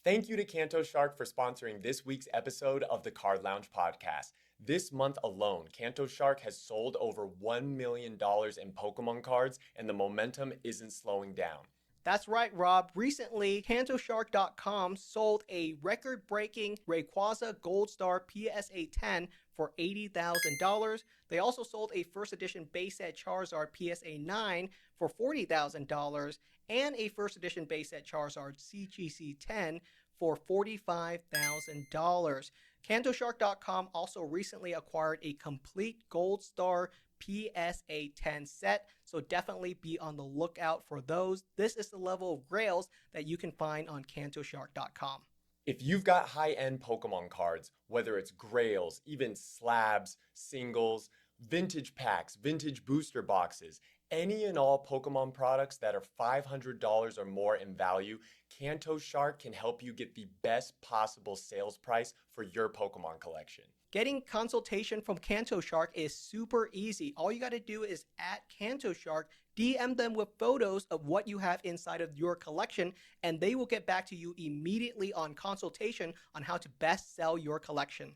Thank you to Kanto Shark for sponsoring this week's episode of the Card Lounge podcast. This month alone, Kanto Shark has sold over $1 million in Pokemon cards, and the momentum isn't slowing down. That's right, Rob. Recently, CantoShark.com sold a record-breaking Rayquaza Gold Star PSA 10 for $80,000. They also sold a first edition base set Charizard PSA 9 for $40,000 and a first edition base set Charizard CGC 10 for $45,000. CantoShark.com also recently acquired a complete Gold Star PSA 10 set, so definitely be on the lookout for those. This is the level of grails that you can find on CantoShark.com. If you've got high-end Pokemon cards, whether it's grails, even slabs, singles, vintage packs, vintage booster boxes, any and all Pokemon products that are $500 or more in value, Kanto Shark can help you get the best possible sales price for your Pokemon collection. Getting consultation from Kanto Shark is super easy. All you got to do is at Kanto Shark, DM them with photos of what you have inside of your collection, and they will get back to you immediately on consultation on how to best sell your collection.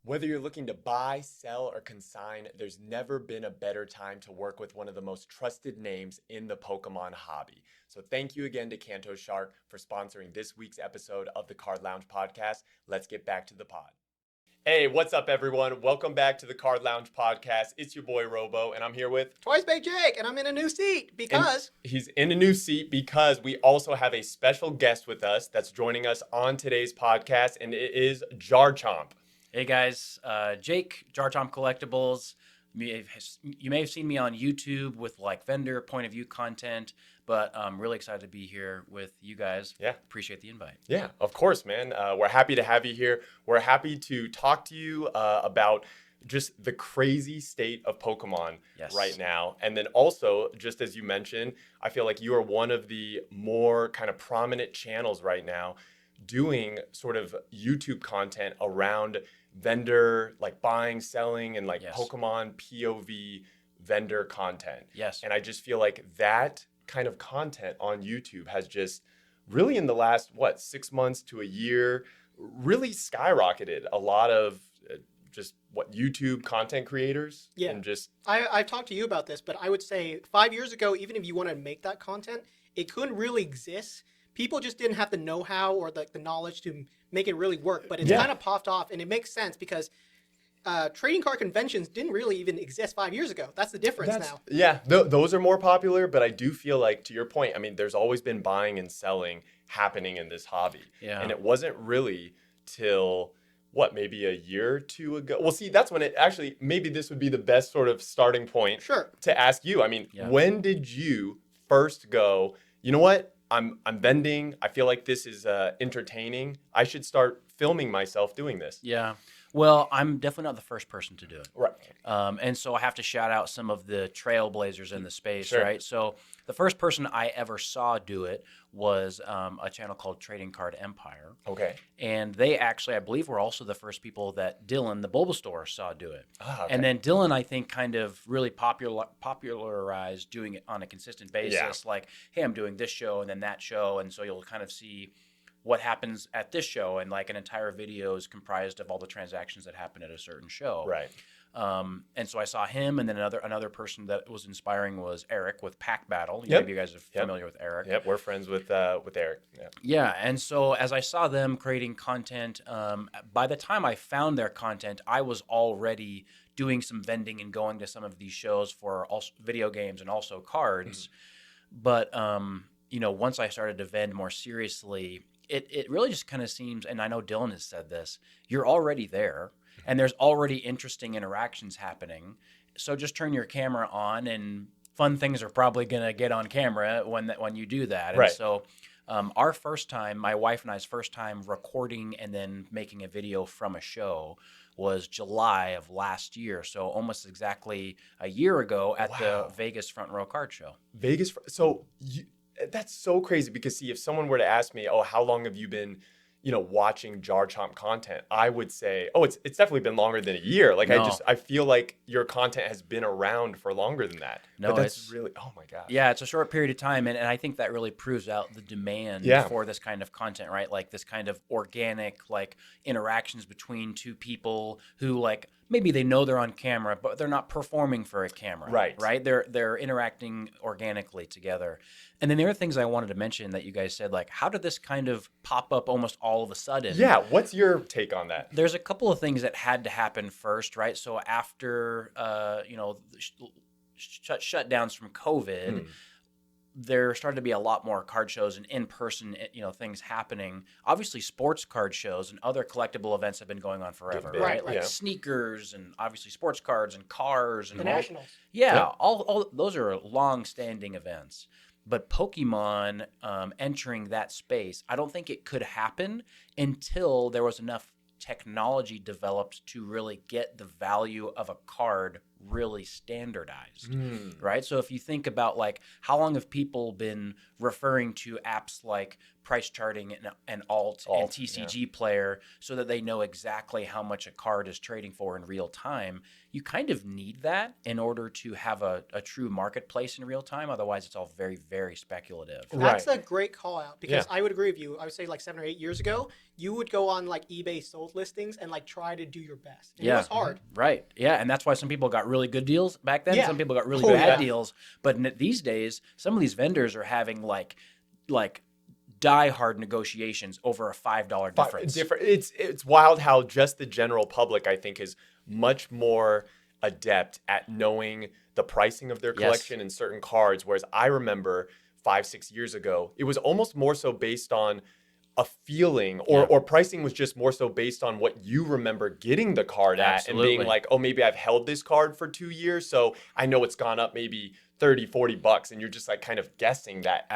Whether you're looking to buy, sell, or consign, there's never been a better time to work with one of the most trusted names in the Pokemon hobby. So thank you again to Kanto Shark for sponsoring this week's episode of the Card Lounge podcast. Let's get back to the pod. Hey, what's up, everyone? Welcome back to the Card Lounge podcast. It's your boy Robo, and I'm here with Twice Baked Jake, and I'm in a new seat because... And he's in a new seat because we also have a special guest with us that's joining us on today's podcast, and it is Jarchomp. Hey guys, Jake, Jarchomp Collectibles. You may have seen me on YouTube with like vendor point of view content, but I'm really excited to be here with you guys. Yeah. Appreciate the invite. Yeah, of course, man. We're happy to have you here. We're happy to talk to you about just the crazy state of Pokemon right now. And then also, just as you mentioned, I feel like you are one of the more kind of prominent channels right now doing sort of YouTube content around vendor, like buying, selling, and like Pokemon POV vendor content. Yes. And I just feel like that kind of content on YouTube has just really in the last, 6 months to a year, really skyrocketed a lot of YouTube content creators. Yeah. And just... I've talked to you about this, but I would say 5 years ago, even if you wanted to make that content, it couldn't really exist. People just didn't have the know-how or the knowledge to make it really work, but it's kind of popped off, and it makes sense because trading card conventions didn't really even exist 5 years ago. That's the difference now. Yeah, those are more popular, but I do feel like, to your point, I mean, there's always been buying and selling happening in this hobby. Yeah. And it wasn't really till, maybe a year or two ago? Well, see, that's when it actually, maybe this would be the best sort of starting point to ask you. I mean, when did you first go, you know what? I'm vending. I feel like this is entertaining. I should start filming myself doing this. Yeah. Well, I'm definitely not the first person to do it. Right. And so I have to shout out some of the trailblazers in the space, Sure. right? So the first person I ever saw do it was a channel called Trading Card Empire. Okay. And they actually, I believe, were also the first people that Dylan, the Bulbasaur, saw do it. Ah, okay. And then Dylan, I think, kind of really popularized doing it on a consistent basis. Like, hey, I'm doing this show and then that show. And so you'll kind of see what happens at this show, and like an entire video is comprised of all the transactions that happen at a certain show. Right. And so I saw him, and then another person that was inspiring was Eric with Pack Battle. Maybe you guys are familiar with Eric. Yep, we're friends with Eric. Yeah, and so as I saw them creating content, by the time I found their content, I was already doing some vending and going to some of these shows for also video games and also cards. But once I started to vend more seriously, it really just kind of seems, and I know Dylan has said this, you're already there, and there's already interesting interactions happening. So just turn your camera on, and fun things are probably going to get on camera when you do that. And so our first time, my wife and I's first time recording and then making a video from a show was July of last year. So almost exactly a year ago at the Vegas Front Row Card Show. That's so crazy because, see, if someone were to ask me, how long have you been watching Jarchomp content, I would say, oh, it's definitely been longer than a year. Like No. I feel like your content has been around for longer than that. No, but that's it's really, oh my gosh. Yeah, it's a short period of time, and I think that really proves out the demand Yeah. for this kind of content, right? Like this kind of organic, like interactions between two people who, like, maybe they know they're on camera, but they're not performing for a camera, Right. They're interacting organically together. And then the other things I wanted to mention that you guys said, like, how did this kind of pop up almost all of a sudden? Yeah. What's your take on that? There's a couple of things that had to happen first, right? So after, shutdowns from COVID, there started to be a lot more card shows and in-person, things happening. Obviously, sports card shows and other collectible events have been going on forever, Big. right? Like Yeah. sneakers and obviously sports cards and cars and The Nationals. Yeah, all those are long-standing events. But Pokemon entering that space, I don't think it could happen until there was enough technology developed to really get the value of a card really standardized, right? So if you think about, like, how long have people been referring to apps like price charting and alt and TCG player so that they know exactly how much a card is trading for in real time? You kind of need that in order to have a true marketplace in real time. Otherwise, it's all very, very speculative. That's a great call out, because Yeah. I would agree with you. I would say like 7 or 8 years ago, you would go on like eBay sold listings and like try to do your best. And it was hard. Right. Yeah. And that's why some people got really good deals back then. Yeah. Some people got really Oh, bad yeah. deals. But these days, some of these vendors are having like die-hard negotiations over a $5 difference. It's wild how just the general public, I think, is much more adept at knowing the pricing of their collection in certain cards. Whereas I remember 5-6 years ago, it was almost more so based on a feeling, or pricing was just more so based on what you remember getting the card at and being like, oh, maybe I've held this card for 2 years, so I know it's gone up maybe $30-$40, and you're just like kind of guessing that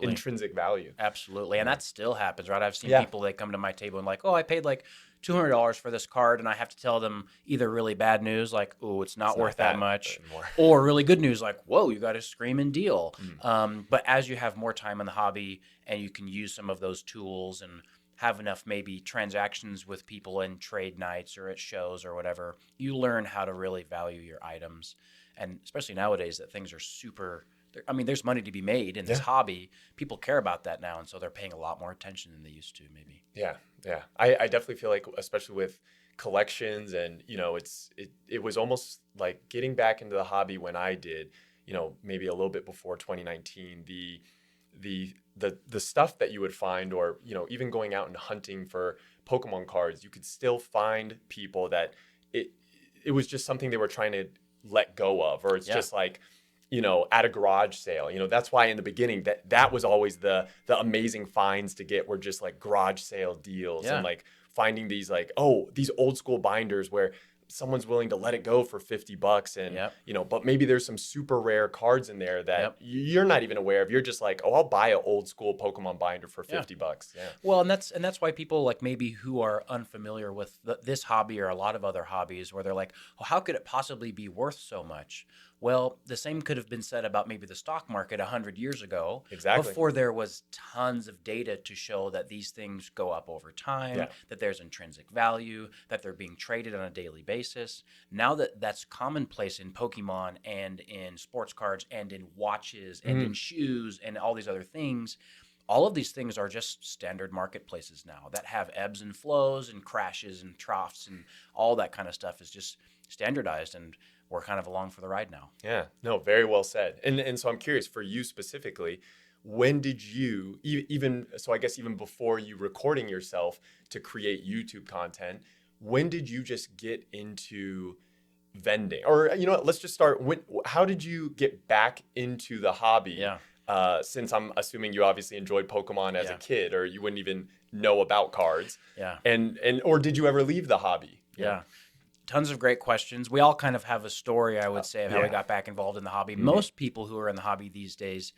intrinsic value. Absolutely. And that still happens, right? I've seen people that come to my table and like, oh, I paid like $200 for this card, and I have to tell them either really bad news, like, oh, it's not worth that much, or really good news, like, whoa, you got a screaming deal. But as you have more time in the hobby and you can use some of those tools and have enough maybe transactions with people in trade nights or at shows or whatever, you learn how to really value your items. And especially nowadays that things are super, I mean, there's money to be made in this hobby. People care about that now, and so they're paying a lot more attention than they used to, maybe. Yeah. I definitely feel like, especially with collections, and it was almost like getting back into the hobby when I did, maybe a little bit before 2019. The stuff that you would find, or even going out and hunting for Pokemon cards, you could still find people that it was just something they were trying to let go of, or it's just like, at a garage sale. That's why in the beginning that was always the amazing finds to get, were just like garage sale deals, and like finding these like, oh, these old school binders where someone's willing to let it go for $50, and but maybe there's some super rare cards in there that you're not even aware of. You're just like, oh, I'll buy an old school Pokemon binder for $50. Yeah. Well, and that's why people like maybe who are unfamiliar with this hobby or a lot of other hobbies, where they're like, oh, how could it possibly be worth so much? Well, the same could have been said about maybe the stock market 100 years ago. Exactly. Before there was tons of data to show that these things go up over time, that there's intrinsic value, that they're being traded on a daily basis. Now that that's commonplace in Pokemon and in sports cards and in watches and in shoes and all these other things, all of these things are just standard marketplaces now that have ebbs and flows and crashes and troughs, and all that kind of stuff is just standardized, and we're kind of along for the ride now. Yeah, no, very well said. And so I'm curious, for you specifically, when did you, even before you recording yourself to create YouTube content, when did you just get into vending? Or, let's just start, how did you get back into the hobby? Yeah. Since I'm assuming you obviously enjoyed Pokemon as a kid, or you wouldn't even know about cards. Yeah. Or did you ever leave the hobby? Yeah. Tons of great questions. We all kind of have a story, I would say, of how we got back involved in the hobby. Most people who are in the hobby these days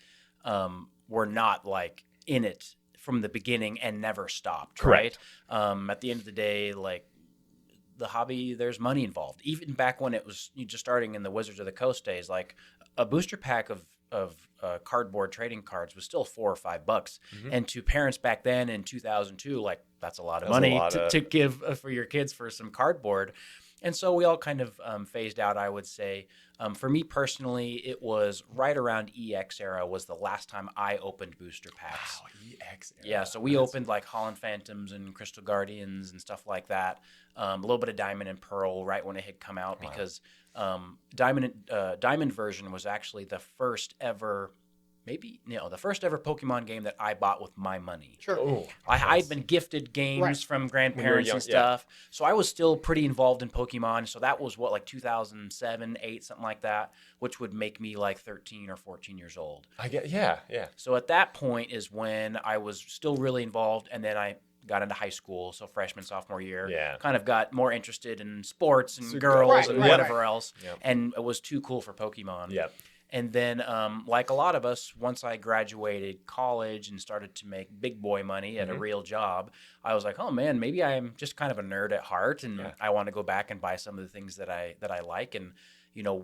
were not like in it from the beginning and never stopped. Correct. Right? At the end of the day, like, the hobby, there's money involved. Even back when it was just starting in the Wizards of the Coast days, like a booster pack of cardboard trading cards was still $4 or $5, and to parents back then in 2002, like that's a lot of money to give for your kids for some cardboard. And so we all kind of phased out, I would say. For me personally, it was right around EX era was the last time I opened booster packs. Wow, EX era. Yeah, so we opened like Holland Phantoms and Crystal Guardians and stuff like that. A little bit of Diamond and Pearl right when it had come out because Diamond version was actually the first ever the first ever Pokemon game that I bought with my money. Sure. Oh, I'd been gifted games from grandparents and stuff. So I was still pretty involved in Pokemon. So that was like 2007, 8, something like that, which would make me like 13 or 14 years old. Yeah. So at that point is when I was still really involved. And then I got into high school. So freshman, sophomore year, kind of got more interested in sports and girls and whatever else. Yep. And it was too cool for Pokemon. Yep. And then, like a lot of us, once I graduated college and started to make big boy money at a real job, I was like, oh man, maybe I'm just kind of a nerd at heart, and I want to go back and buy some of the things that I like. And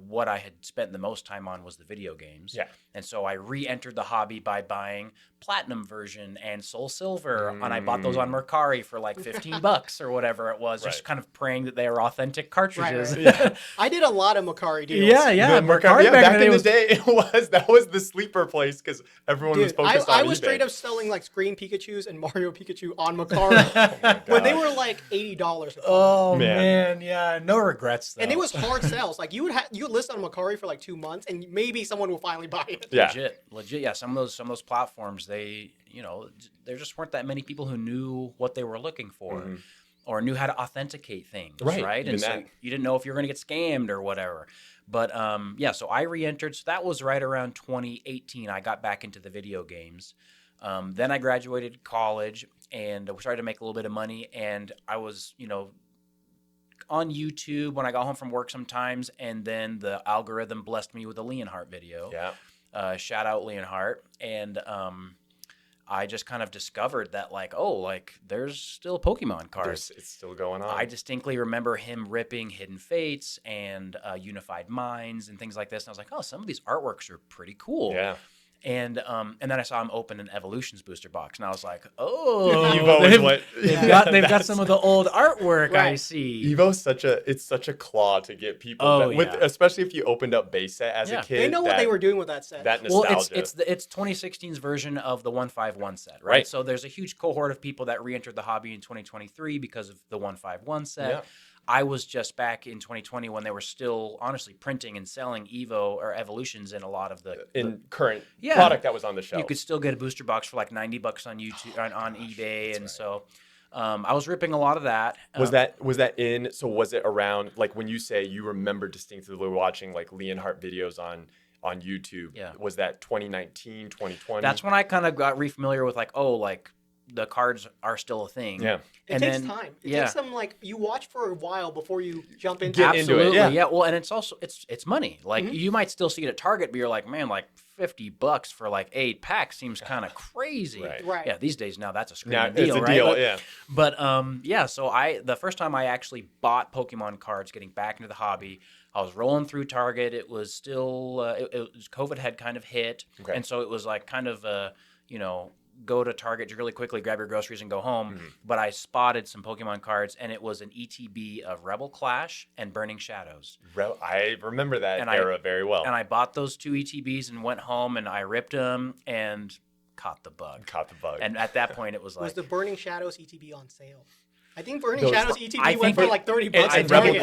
what I had spent the most time on was the video games. Yeah. And so I re-entered the hobby by buying Platinum version and Soul Silver, and I bought those on Mercari for like $15 or whatever it was, just kind of praying that they were authentic cartridges. Right. Yeah. I did a lot of Mercari deals. Yeah. Mercari back in the day, that was the sleeper place because everyone was focused on I was eBay. Straight up selling like Screen Pikachus and Mario Pikachu on Mercari when they were like $80. Oh man, yeah, no regrets though. And it was hard sales. Like you would list on Mercari for like 2 months, and maybe someone will finally buy it. Yeah, legit. Yeah, some of those platforms, they, there just weren't that many people who knew what they were looking for, or knew how to authenticate things, right? And so you didn't know if you were going to get scammed or whatever. But so I re-entered. So that was right around 2018. I got back into the video games. Then I graduated college and we started to make a little bit of money. And I was, on YouTube when I got home from work sometimes, and then the algorithm blessed me with a Leonhardt video. Yeah. Shout out Leonhardt. And I just kind of discovered that there's still Pokemon cards. It's still going on. I distinctly remember him ripping Hidden Fates and Unified Minds and things like this. And I was like, oh, some of these artworks are pretty cool. Yeah. And then I saw him open an Evolutions booster box, and I was like, "Oh, they've got some of the old artwork." I see. Evo's such a claw to get people, especially if you opened up base set as a kid. They know what they were doing with that set. That nostalgia. Well, it's 2016's version of the 151 set, right? So there's a huge cohort of people that re-entered the hobby in 2023 because of the 151 set. Yeah. I was just back in 2020 when they were still honestly printing and selling Evo or Evolutions in a lot of the current product that was on the shelf. You could still get a booster box for like $90 on YouTube on eBay, and so I was ripping a lot of that. Was that in? So was it around like when you say you remember distinctly watching like Leonhardt videos on YouTube? Yeah. Was that 2019, 2020? That's when I kind of got re-familiar with the cards are still a thing. Yeah. It takes time. It takes some you watch for a while before you jump into it. Yeah. Well, and it's also it's money. You might still see it at Target, but you're like, man, $50 for 8 packs seems kind of crazy. Right. Yeah. These days now that's a screaming deal, it's a right? deal, yeah. But so the first time I actually bought Pokemon cards, getting back into the hobby, I was rolling through Target. It was still COVID had kind of hit, and so it was go to Target really quickly, grab your groceries, and go home. But I spotted some Pokemon cards, and it was an ETB of Rebel Clash and Burning Shadows. I remember that era very well. And I bought those 2 ETBs and went home, and I ripped them and caught the bug. And at that point, it was was the Burning Shadows ETB on sale? I think Burning Shadows ETB went for $30 at Target. It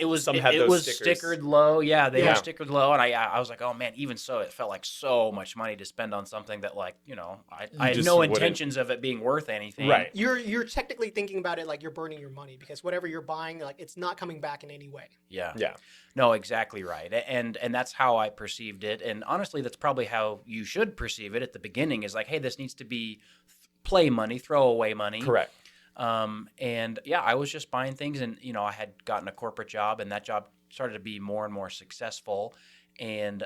was stickers. stickered low. Yeah, they were stickered low, and I was like, oh man, even so, it felt like so much money to spend on something that I had no intentions of it being worth anything. Right. You're technically thinking about it like you're burning your money because whatever you're buying, it's not coming back in any way. Yeah. Yeah. No, exactly right. And that's how I perceived it. And honestly, that's probably how you should perceive it at the beginning is hey, this needs to be play money, throw away money. Correct. I was just buying things, and I had gotten a corporate job, and that job started to be more and more successful, and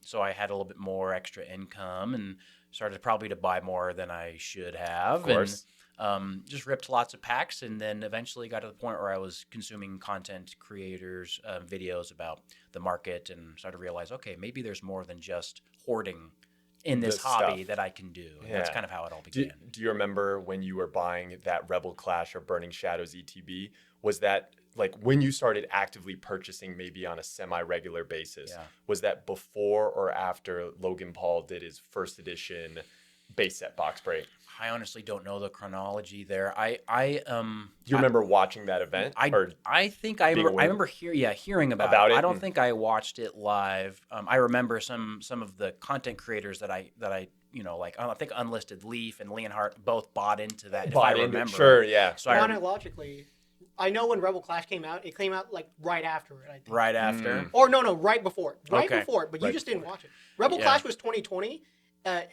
so I had a little bit more extra income, and started probably to buy more than I should have. Of course. And just ripped lots of packs, and then eventually got to the point where I was consuming content creators' videos about the market, and started to realize, okay, maybe there's more than just hoarding in this This hobby stuff. that I can do. And that's Yeah. kind of how it all Do, began. do you remember when you were buying that Rebel Clash or Burning Shadows ETB? Was that like when you started actively purchasing maybe on a semi-regular basis? Yeah. Was that before or after Logan Paul did his first edition base set box break? I honestly don't know the chronology there. Do you remember watching that event? I think I remember hearing about it. I don't think I watched it live. I remember some of the content creators that I like I think Unlisted Leaf and Leonhardt both bought into that. If I remember, sure, yeah. So chronologically, I know when Rebel Clash came out. It came out like right after it. I think. Right after, or no, right before it. Right Okay. before it, but you Right just before didn't watch it. Rebel Clash was 2020.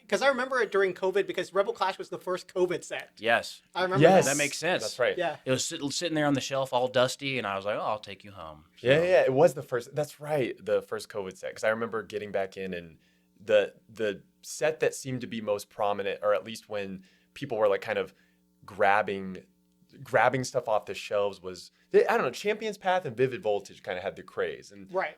Because I remember it during COVID because Rebel Clash was the first COVID set. Yes, I remember Yes. that makes sense. That's right. Yeah. It was sitting there on the shelf all dusty, and I was like, "Oh, I'll take you home." So, Yeah, it was the first. That's right, the first COVID set. Because I remember getting back in, and the set that seemed to be most prominent, or at least when people were like kind of grabbing stuff off the shelves, was I don't know. Champions Path and Vivid Voltage kind of had the craze, and Right.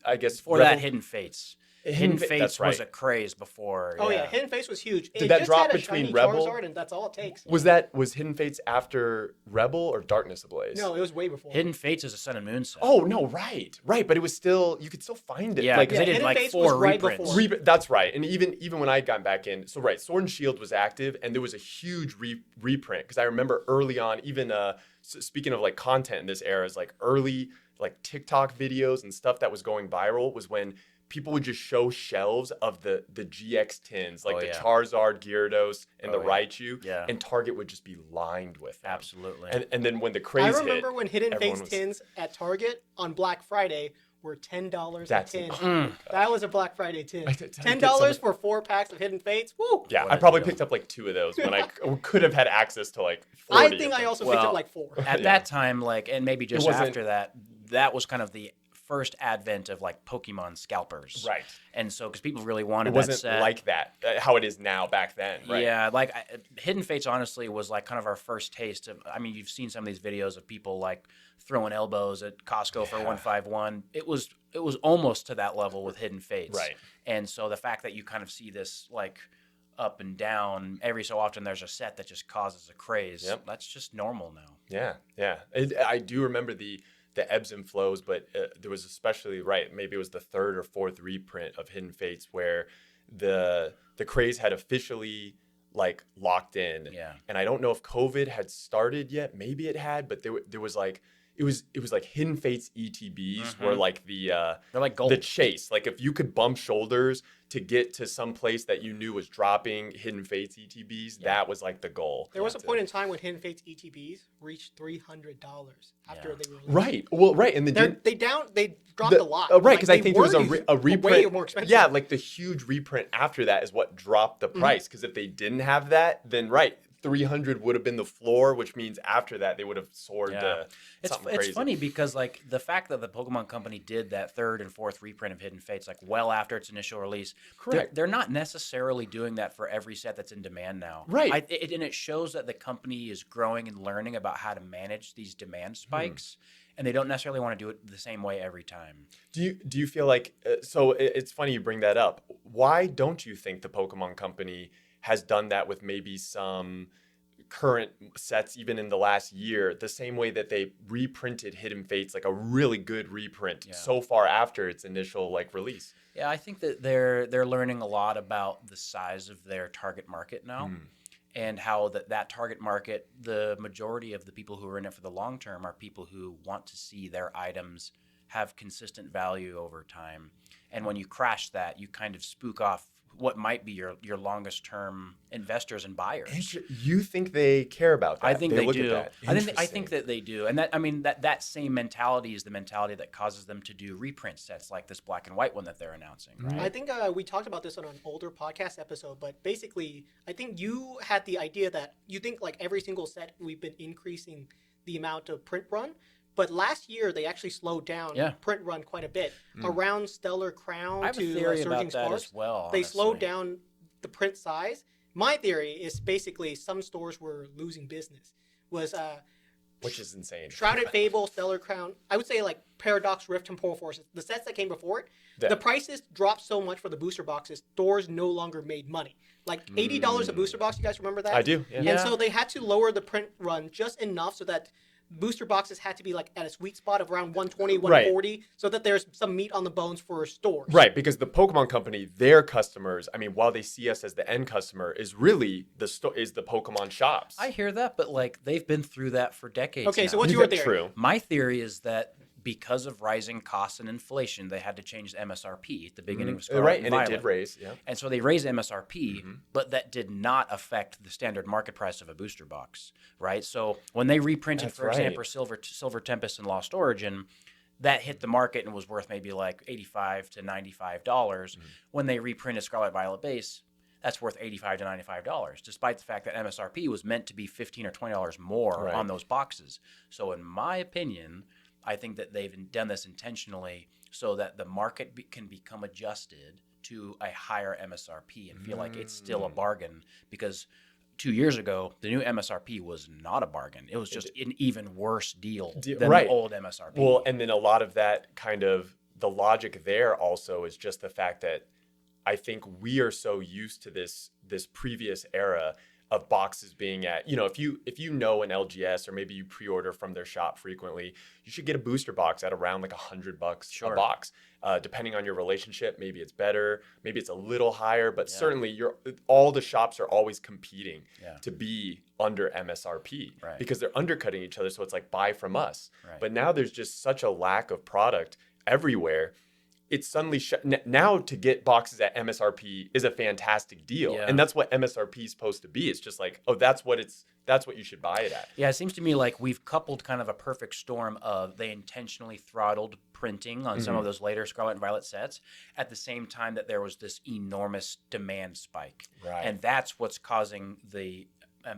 I guess Before that, Hidden Fates. Hidden Fates that's right. was a craze before. Oh yeah, Hidden Face was huge. Did it that just drop had a between shiny Rebel? Charizard, and that's all it takes. Was Hidden Fates after Rebel or Darkness Ablaze? No, it was way before. Hidden Fates is a Sun and Moon set. Oh no, right, but it was still you could still find it. Yeah, like because they did Hidden like Fates 4 was right reprints. before. That's right. And even when I got back in, so right, Sword and Shield was active, and there was a huge reprint because I remember early on, even speaking of like content in this era, is like early like TikTok videos and stuff that was going viral was when people would just show shelves of the GX tins, like the Charizard, Gyarados, and the Raichu, and Target would just be lined with them. Absolutely. And then when the craze I remember hit, when Hidden everyone Face was- tins at Target on Black Friday were $10 a That's tin. incredible. That was a Black Friday tin. I did get $10 some- for 4 packs of Hidden Fates. Woo! Yeah, What I a probably deal. picked up like 2 of those when I could have had access to like 40 I of think I them. also picked Well, up like 4. At that time, like, and maybe just wasn't- after that, that was kind of the first advent of like Pokemon scalpers. Right. And so, because people really wanted It wasn't that set. like that, how it is now back then, right? Yeah, like Hidden Fates honestly was like kind of our first taste of. I mean, you've seen some of these videos of people like throwing elbows at Costco for 151. It was almost to that level with Hidden Fates. Right. And so the fact that you kind of see this like up and down every so often, there's a set that just causes a craze. Yep. That's just normal now. Yeah. I do remember the ebbs and flows, but there was especially maybe it was the 3rd or 4th reprint of Hidden Fates where the craze had officially like locked in. Yeah. And I don't know if COVID had started yet. Maybe it had, but there was like it was like Hidden Fates ETBs were like They're like gold. the chase. Like if you could bump shoulders to get to some place that you knew was dropping Hidden Fates ETBs, that was like the goal. There was a point in time when Hidden Fates ETBs reached $300 after they were released. Right. Well, right. And then They dropped a lot. Right, Like, because I they think there was were a reprint. way more expensive. Yeah, like the huge reprint after that is what dropped the price. Because if they didn't have that, then 300 would have been the floor, which means after that they would have soared to something crazy. It's funny because like the fact that the Pokemon Company did that 3rd and 4th reprint of Hidden Fates like well after its initial release, Correct. They're not necessarily doing that for every set that's in demand now. Right. And it shows that the company is growing and learning about how to manage these demand spikes, and they don't necessarily want to do it the same way every time. Do you feel like so? It's funny you bring that up. Why don't you think the Pokemon Company has done that with maybe some current sets even in the last year, the same way that they reprinted Hidden Fates, like a really good reprint so far after its initial like release? Yeah, I think that they're learning a lot about the size of their target market now. And how that target market, the majority of the people who are in it for the long term are people who want to see their items have consistent value over time. And when you crash that, you kind of spook off what might be your longest term investors and buyers. You think they care about that? I think they look do. At that. I think that they do. And that same mentality is the mentality that causes them to do reprint sets like this black and white one that they're announcing, right? I think we talked about this on an older podcast episode, but basically, I think you had the idea that you think like every single set we've been increasing the amount of print run, but last year they actually slowed down print run quite a bit around Stellar Crown I have to a theory Surging about that Sparks. as well. They honestly. slowed down the print size. My theory is basically some stores were losing business. which is insane. Shrouded Fable, Stellar Crown, I would say like Paradox, Rift, Temporal Forces, the sets that came before it, the prices dropped so much for the booster boxes, stores no longer made money. Like $80 a booster box, you guys remember that? I do, yeah. And so they had to lower the print run just enough so that booster boxes had to be like at a sweet spot of around 120, 140, so that there's some meat on the bones for stores. Right, because the Pokemon Company, their customers, I mean, while they see us as the end customer, is really the Pokemon shops. I hear that, but like they've been through that for decades. Okay, now. so what's your theory? True. My theory is that because of rising costs and inflation, they had to change the MSRP at the beginning of Scarlet and Violet. And it did raise, yeah. And so they raised MSRP, but that did not affect the standard market price of a booster box, right? So when they reprinted, for example, Silver Tempest and Lost Origin, that hit the market and was worth maybe like $85 to $95. When they reprinted Scarlet Violet Base, that's worth $85 to $95, despite the fact that MSRP was meant to be $15 or $20 more on those boxes. So in my opinion, I think that they've done this intentionally so that the market can become adjusted to a higher MSRP and feel like it's still a bargain, because 2 years ago, the new MSRP was not a bargain. It was just an even worse deal than the old MSRP. Well, and then a lot of that kind of, the logic there also is just the fact that I think we are so used to this previous era of boxes being at, you know, if you know an LGS or maybe you pre-order from their shop frequently, you should get a booster box at around like $100 a box. Depending on your relationship, maybe it's better, maybe it's a little higher, but certainly all the shops are always competing to be under MSRP because they're undercutting each other. So it's like, buy from us. But now there's just such a lack of product everywhere. It's suddenly now to get boxes at MSRP is a fantastic deal. And that's what MSRP is supposed to be. It's just like, oh, that's what you should buy it at. Yeah, it seems to me like we've coupled kind of a perfect storm of they intentionally throttled printing on some of those later Scarlet and Violet sets at the same time that there was this enormous demand spike. And that's what's causing the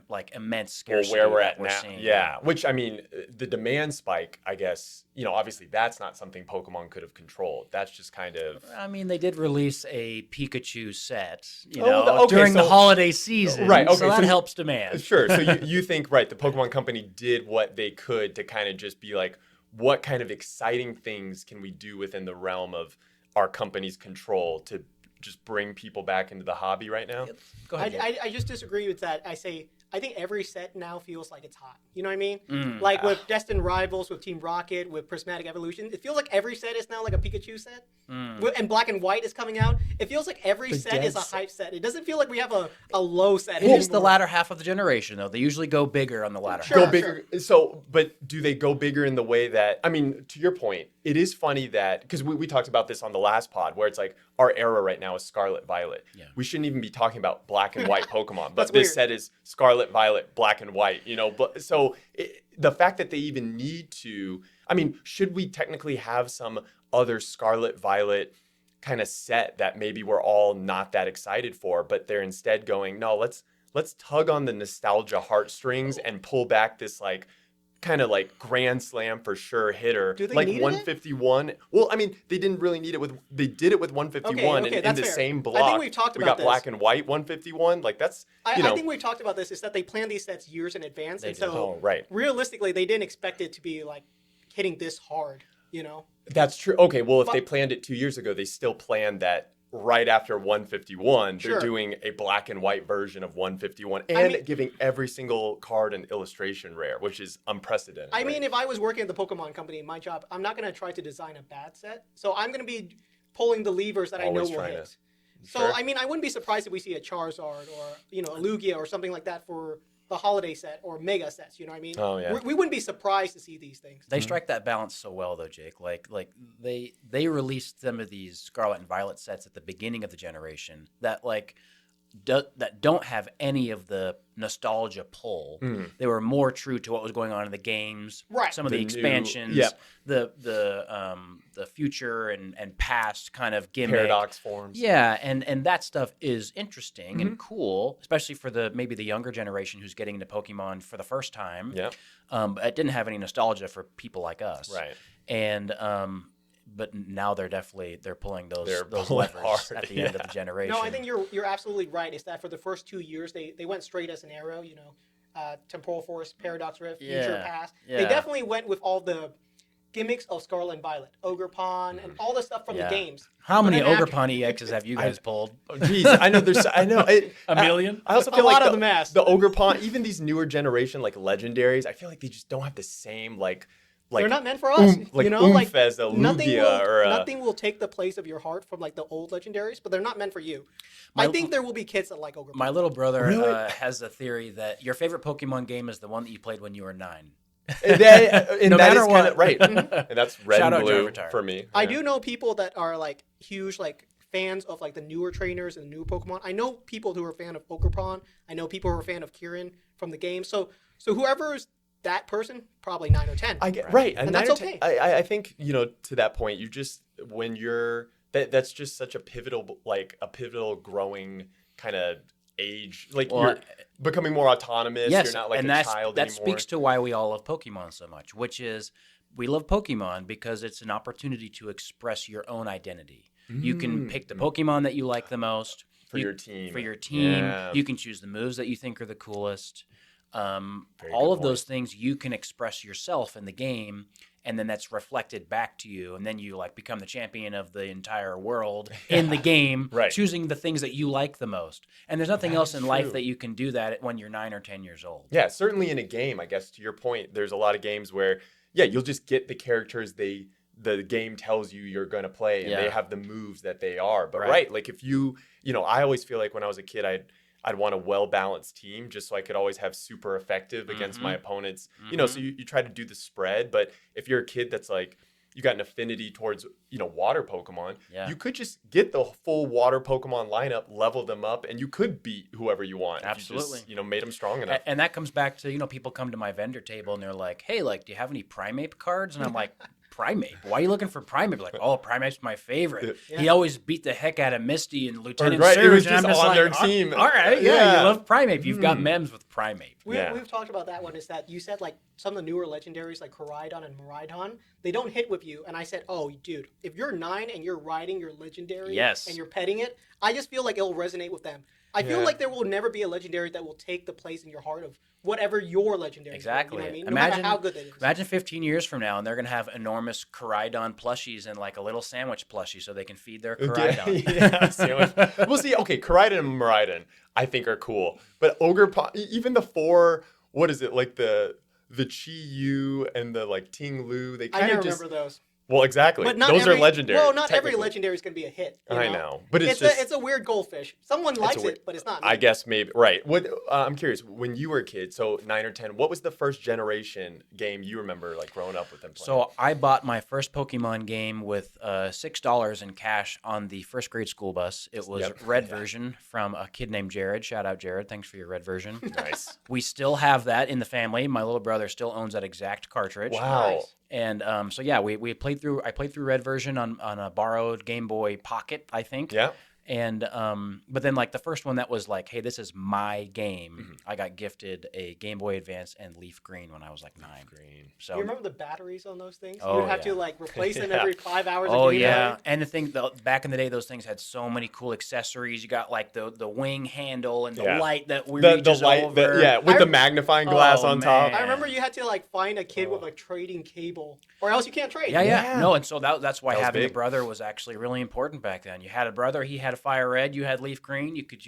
like immense scarcity where we're at now. Seeing. Yeah, which I mean, the demand spike, I guess, you know, obviously that's not something Pokemon could have controlled. That's just kind of. I mean, they did release a Pikachu set, you know, during the holiday season, right? Okay, so that helps demand. Sure. So you think the Pokemon Company did what they could to kind of just be like, what kind of exciting things can we do within the realm of our company's control to just bring people back into the hobby right now? Go ahead. I just disagree with that. I think every set now feels like it's hot. You know what I mean? Like with Destined Rivals, with Team Rocket, with Prismatic Evolution, it feels like every set is now like a Pikachu set. And Black and White is coming out. It feels like every set is a hype set. It doesn't feel like we have a low set. It is the latter half of the generation, though. They usually go bigger on the latter half. Go bigger. Sure. So, but do they go bigger in the way that, I mean, to your point, it is funny that, because we talked about this on the last pod, where it's like our era right now is Scarlet Violet. Yeah. We shouldn't even be talking about Black and White Pokemon, but this set is Scarlet Violet, Black and White, you know. But so the fact that they even need to, I mean, should we technically have some other Scarlet Violet kind of set that maybe we're all not that excited for, but they're instead going, no, let's tug on the nostalgia heartstrings and pull back this like kind of like grand slam for sure hitter. Do they like need 151. It? Well, I mean, they didn't really need it they did it with 151 in the fair. same block. I think we've talked about this. We got Black and White 151. Like that's, I think we've talked about this, is that they plan these sets years in advance. And so realistically, they didn't expect it to be like hitting this hard, you know? That's true. Okay, well, if they planned it 2 years ago, they still planned that right after 151, they're doing a Black and White version of 151 and giving every single card an illustration rare, which is unprecedented. I mean, if I was working at the Pokemon Company, my job, I'm not going to try to design a bad set. So I'm going to be pulling the levers that I know will hit. So, I mean, I wouldn't be surprised if we see a Charizard or, you know, a Lugia or something like that for the holiday set or mega sets, you know what I mean? Oh, yeah. We wouldn't be surprised to see these things. They strike that balance so well, though, Jake. Like they released some of these Scarlet and Violet sets at the beginning of the generation that that don't have any of the nostalgia pull. They were more true to what was going on in the games, some of the expansions, the future and past kind of gimmick. Paradox forms. Yeah, and that stuff is interesting and cool, especially for maybe the younger generation who's getting into Pokemon for the first time. Yeah. But it didn't have any nostalgia for people like us. Right. And but now they're pulling those levers at the end of the generation. No, I think you're absolutely right. Is that for the first 2 years they went straight as an arrow, you know, Temporal Force, Paradox Rift, Yeah, Future Past. yeah. They definitely went with all the gimmicks of Scarlet and Violet, Ogerpon, and all the stuff from the games. How But many then after- Ogerpon EXs have you guys pulled? Oh, geez, I know there's. I know A million? I also A feel lot like of them asked. the Ogerpon, even these newer generation like legendaries, I feel like they just don't have the same like. They're not meant for us. Like you know, like as a Lugia or a... nothing will take the place of your heart from like the old legendaries, but they're not meant for you. I think there will be kids that like Ogerpon. My little brother Really? has a theory that your favorite Pokemon game is the one that you played when you were 9. And No that matter is what. kind of right, and that's red Shout and out blue Jarchomp. for me. I Yeah. do know people that are like huge like fans of like the newer trainers and the new Pokemon. I know people who are a fan of Ogerpon. I know people who are a fan of Kieran from the game. So whoever's that person, probably 9 or 10. I get right, And nine that's or 10 okay. I think to that point, you just when you're that's just such a pivotal growing kind of age. Like you're becoming more autonomous. Yes, You're not like and a child that anymore. speaks to why we all love Pokemon so much, which is we love Pokemon because it's an opportunity to express your own identity. You can pick the Pokemon that you like the most for your team. For your team, Yeah. you can choose the moves that you think are the coolest. All good of point. those things you can express yourself in the game, and then that's reflected back to you, and then you like become the champion of the entire world in the game, Right. choosing the things that you like the most. And there's nothing That else is in life true. that you can do that when you're 9 or 10 years old. Yeah, certainly in a game, I guess to your point, there's a lot of games where you'll just get the characters the game tells you you're going to play, and they have the moves that they are. But like if I always feel like when I was a kid, I'd want a well-balanced team just so I could always have super effective against my opponents. So you try to do the spread, but if you're a kid that's like you got an affinity towards water Pokemon, you could just get the full water Pokemon lineup, level them up, and you could beat whoever you want. Absolutely. If you just, made them strong enough. And that comes back to, people come to my vendor table and they're like, hey, like, do you have any Primeape cards? And I'm like, Primeape? Why are you looking for Primeape? Like, oh, Primeape's my favorite. Yeah. He always beat the heck out of Misty and Lieutenant Right, Surge. it was and I'm just just on like, their team. All right, yeah, you love Primeape. You've got memes with Primeape. We've talked about that one. Is that you said like some of the newer legendaries like Koraidon and Miraidon, they don't hit with you. And I said, oh, dude, if you're 9 and you're riding your legendary and you're petting it, I just feel like it'll resonate with them. I feel like there will never be a legendary that will take the place in your heart of whatever your legendary Exactly. is. You know what I mean? Imagine, no matter how good it is. Imagine 15 years from now, and they're going to have enormous Koraidon plushies and like a little sandwich plushie so they can feed their Koraidon. Yeah, sandwich. We'll see. Okay, Koraidon and Miraidon, I think are cool. But Ogerpon, even the 4, what is it, like the Chi-Yu and the like Ting Lu, they I kind never of just... remember those. Well, exactly. But those are legendary. Well, not every technically. legendary is going to be a hit. I know, but it's a weird goldfish. Someone likes it, but it's not me. I guess maybe right. What I'm curious, when you were a kid, so 9 or 10, what was the first generation game you remember like growing up with them playing? So I bought my first Pokemon game with $6 in cash on the first grade school bus. It was red version from a kid named Jared. Shout out Jared. Thanks for your red version. Nice. We still have that in the family. My little brother still owns that exact cartridge. Wow. Nice. And so yeah, we played through. I played through red version on a borrowed Game Boy Pocket, I think. Yeah. And but then like the first one that was like, hey, this is my game. I got gifted a Game Boy Advance and Leaf Green when I was like 9. Green. So You remember the batteries on those things? Oh, You'd have to yeah. like replace them Yeah. every 5 hours. Oh of yeah, gameplay. and the thing, back in the day, those things had so many cool accessories. You got like the wing handle and the light that reaches the light, over. with the magnifying glass Oh, on top. man. I remember you had to like find a kid with a trading cable, or else you can't trade. Yeah. No, and so that's why That was having big. a brother was actually really important back then. You had a brother, he had a fire red, you had leaf green. You could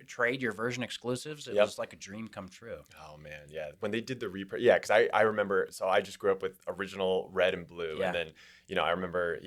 trade your version exclusives. It was like a dream come true. Oh man, yeah. When they did the reprint, yeah, because I remember. So I just grew up with original red and blue, Yeah. and then I remember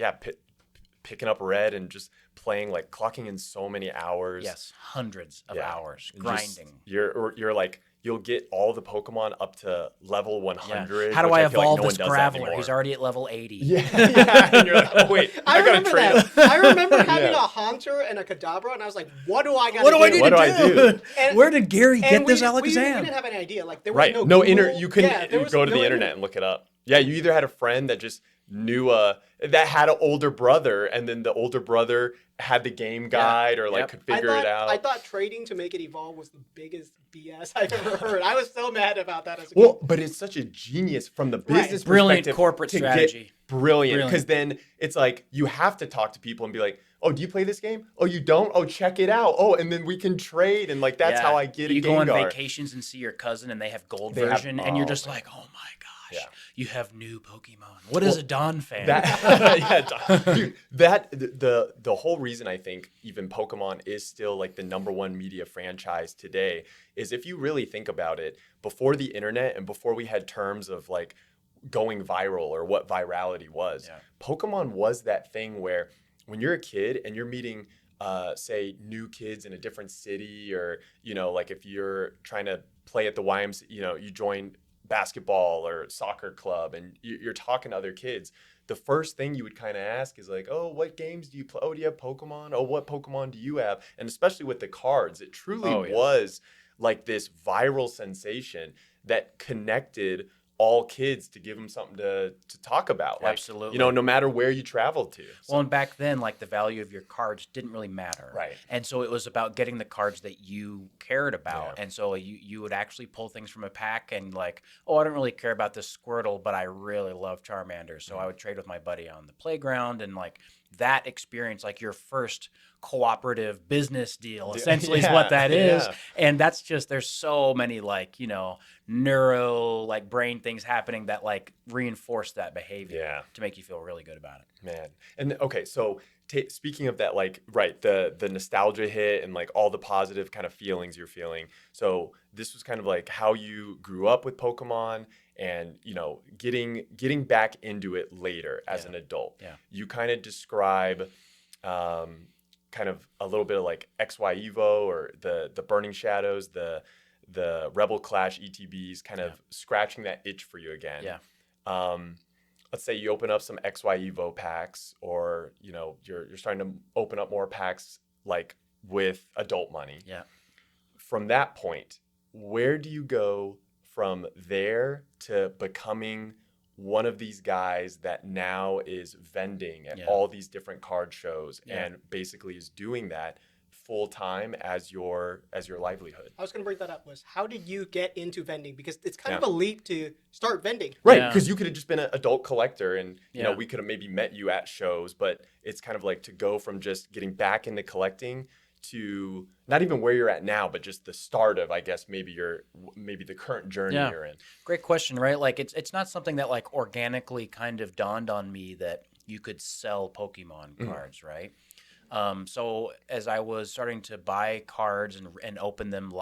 picking up red and just playing, like clocking in so many hours. Yes, hundreds of Yeah. hours And just- grinding. you're like you'll get all the Pokemon up to level 100. How do which I feel like evolve no one this does that Graveler? anymore. He's already at level 80. Yeah. And you're like, oh wait, I gotta remember trade him. that. I remember having Yeah. a Haunter and a Kadabra, and I was like, "What do I got? What do I need What to do I do? And- Where did Gary get this we Alakazam? didn't have any idea. Like there was Right. no No, Google. you couldn't there was go to no the internet and look it up. Yeah, you either had a friend that just knew that had an older brother, and then the older brother had the game guide or like Yep. could figure it out. I thought trading to make it evolve was the biggest BS I've ever heard. I was so mad about that as a Well, kid. but it's such a genius from the Right. business Brilliant perspective corporate to get- strategy. Brilliant, because then it's like you have to talk to people and be like, oh, do you play this game? Oh, you don't? Oh, check it out. Oh, and then we can trade. And like, that's how I get a You go on Gengar. vacations and see your cousin and they have gold version. And you're just like, oh my gosh, you have new Pokemon. What is a Don fan? Dude, the whole reason I think even Pokemon is still like the #1 media franchise today is if you really think about it, before the internet and before we had terms of like going viral or what virality was, Pokemon was that thing where when you're a kid and you're meeting say new kids in a different city, or like if you're trying to play at the YMCA, you join basketball or soccer club and you're talking to other kids, the first thing you would kind of ask is like, oh, what games do you play? Oh, do you have Pokemon? Oh, what Pokemon do you have? And especially with the cards, it truly was like this viral sensation that connected all kids to give them something to talk about. Like, absolutely. No matter where you traveled to. So. Well, and back then, like the value of your cards didn't really matter. Right. And so it was about getting the cards that you cared about. Yeah. And so you would actually pull things from a pack and like, oh, I don't really care about this Squirtle, but I really love Charmander. So I would trade with my buddy on the playground, and like that experience, like your first cooperative business deal essentially is what that is. And that's just, there's so many like, neuro like brain things happening that like reinforce that behavior to make you feel really good about it. Man. And okay, so speaking of that, like, right, the nostalgia hit and like all the positive kind of feelings you're feeling. So this was kind of like how you grew up with Pokemon and, getting back into it later as an adult. Yeah. You kind of describe kind of a little bit of like XY Evo or the Burning Shadows, the Rebel Clash ETBs, kind of scratching that itch for you again. Yeah. Let's say you open up some XY Evo packs, or you're starting to open up more packs like with adult money. Yeah. From that point, where do you go from there to becoming one of these guys that now is vending at all these different card shows and basically is doing that full time as your livelihood? I was going to bring that up. Was how did you get into vending? Because it's kind of a leap to start vending. Right, because you could have just been an adult collector and we could have maybe met you at shows, but it's kind of like to go from just getting back into collecting to not even where you're at now, but just the start of, I guess, maybe the current journey you're in. Great question, right? Like it's not something that like organically kind of dawned on me that you could sell Pokemon cards, right? So as I was starting to buy cards and open them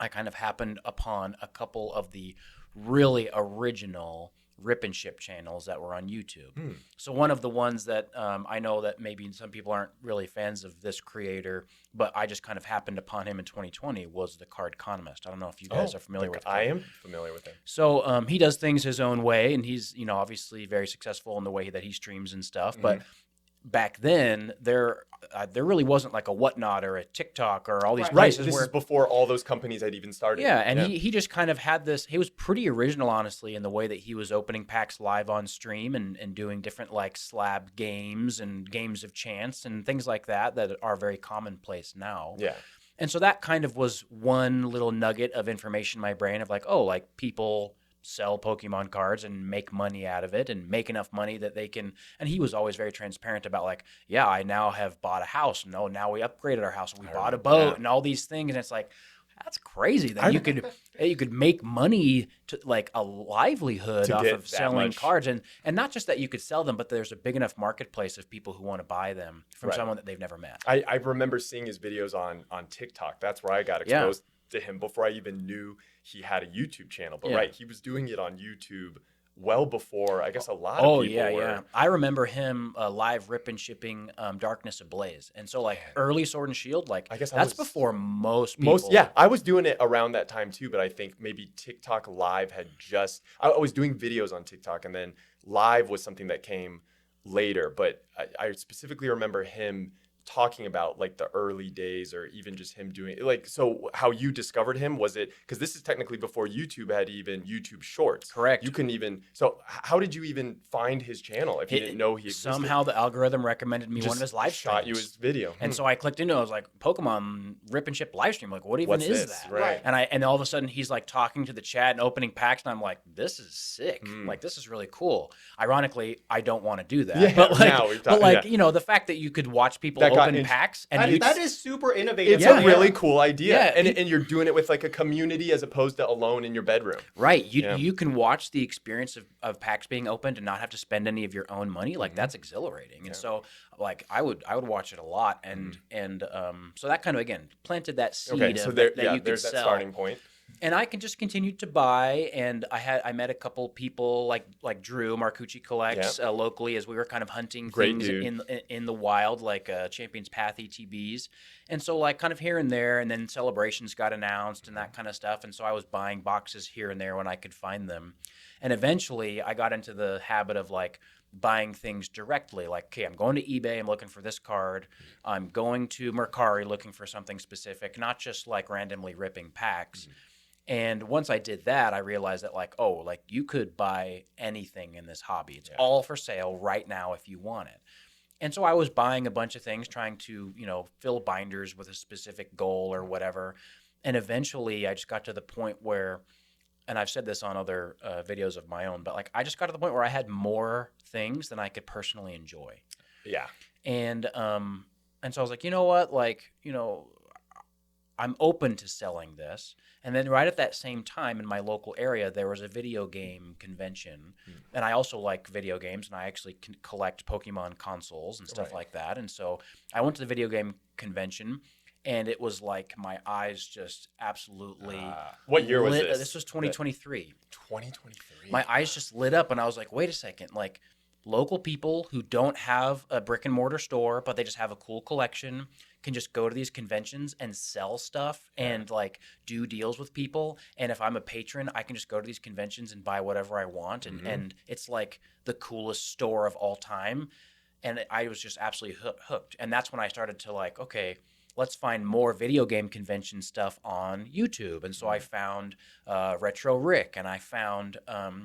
I kind of happened upon a couple of the really original rip and ship channels that were on YouTube. So one of the ones that I know that maybe some people aren't really fans of this creator, but I just kind of happened upon him in 2020 was the Card Economist. I don't know if you guys are familiar with him. I am familiar with him. So he does things his own way, and he's obviously very successful in the way that he streams and stuff, but back then there really wasn't like a Whatnot or a TikTok or all these places. This is before all those companies had even started. Yeah, and he just kind of had this. He was pretty original, honestly, in the way that he was opening packs live on stream and doing different like slab games and games of chance and things like that are very commonplace now. Yeah. And so that kind of was one little nugget of information in my brain of like, oh, like people sell Pokemon cards and make money out of it and make enough money that they can. And he was always very transparent about like, yeah, I now have bought a house. No, now we upgraded our house. We bought a boat and all these things. And it's like, that's crazy that you could make money to like a livelihood off of selling cards. And not just that you could sell them, but there's a big enough marketplace of people who want to buy them from someone that they've never met. I remember seeing his videos on TikTok. That's where I got exposed to him before I even knew he had a YouTube channel. But he was doing it on YouTube well before, I guess, a lot of people were. Yeah. I remember him live rip and shipping Darkness Ablaze. And so like early Sword and Shield, like I guess that's before most people. I was doing it around that time too, but I think maybe TikTok Live had I was doing videos on TikTok, and then Live was something that came later. But I specifically remember him talking about like the early days, or even just him doing like, so how you discovered him, was it because this is technically before YouTube had even YouTube Shorts? Correct. You couldn't even, so how did you even find his channel if you didn't know he existed? Somehow the algorithm recommended me one of his live streams. Shot you his video. And so I clicked into it. I was like, Pokemon Rip and Ship live stream. Like, what even is that? Right. And all of a sudden he's like talking to the chat and opening packs, and I'm like, this is sick. Like, this is really cool. Ironically, I don't want to do that. Yeah, but like, you know, the fact that you could watch people open packs and that is super innovative. It's a really cool idea. Yeah, and you're doing it with like a community as opposed to alone in your bedroom. Right. You can watch the experience of packs being opened and not have to spend any of your own money. Like, that's exhilarating. And so like I would watch it a lot, and so that kind of, again, planted that seed that you could there's sell. that starting point. And I can just continue to buy, and I met a couple people like Drew Marcucci collects locally, as we were kind of hunting things in the wild, like Champions Path ETBs, and so like kind of here and there, and then Celebrations got announced and that kind of stuff, and so I was buying boxes here and there when I could find them, and eventually I got into the habit of like buying things directly. Like, okay, I'm going to eBay, I'm looking for this card. I'm going to Mercari looking for something specific, not just like randomly ripping packs. And once I did that, I realized that like, oh, like you could buy anything in this hobby. It's all for sale right now if you want it. And so I was buying a bunch of things, trying to, you know, fill binders with a specific goal or whatever. And eventually I just got to the point where, and I've said this on other videos of my own, but like I just got to the point where I had more things than I could personally enjoy. Yeah. And so I was like, you know what, like, you know, I'm open to selling this. And then right at that same time in my local area, there was a video game convention. And I also like video games, and I actually collect Pokemon consoles and stuff like that. And so I went to the video game convention, and it was like my eyes just absolutely What year was this? This was 2023. 2023. My eyes just lit up, and I was like, wait a second, like local people who don't have a brick and mortar store, but they just have a cool collection, can just go to these conventions and sell stuff and like do deals with people. And if I'm a patron, I can just go to these conventions and buy whatever I want. And it's like the coolest store of all time. And I was just absolutely hooked. And that's when I started to like, okay, let's find more video game convention stuff on YouTube. And so I found Retro Rick, and I found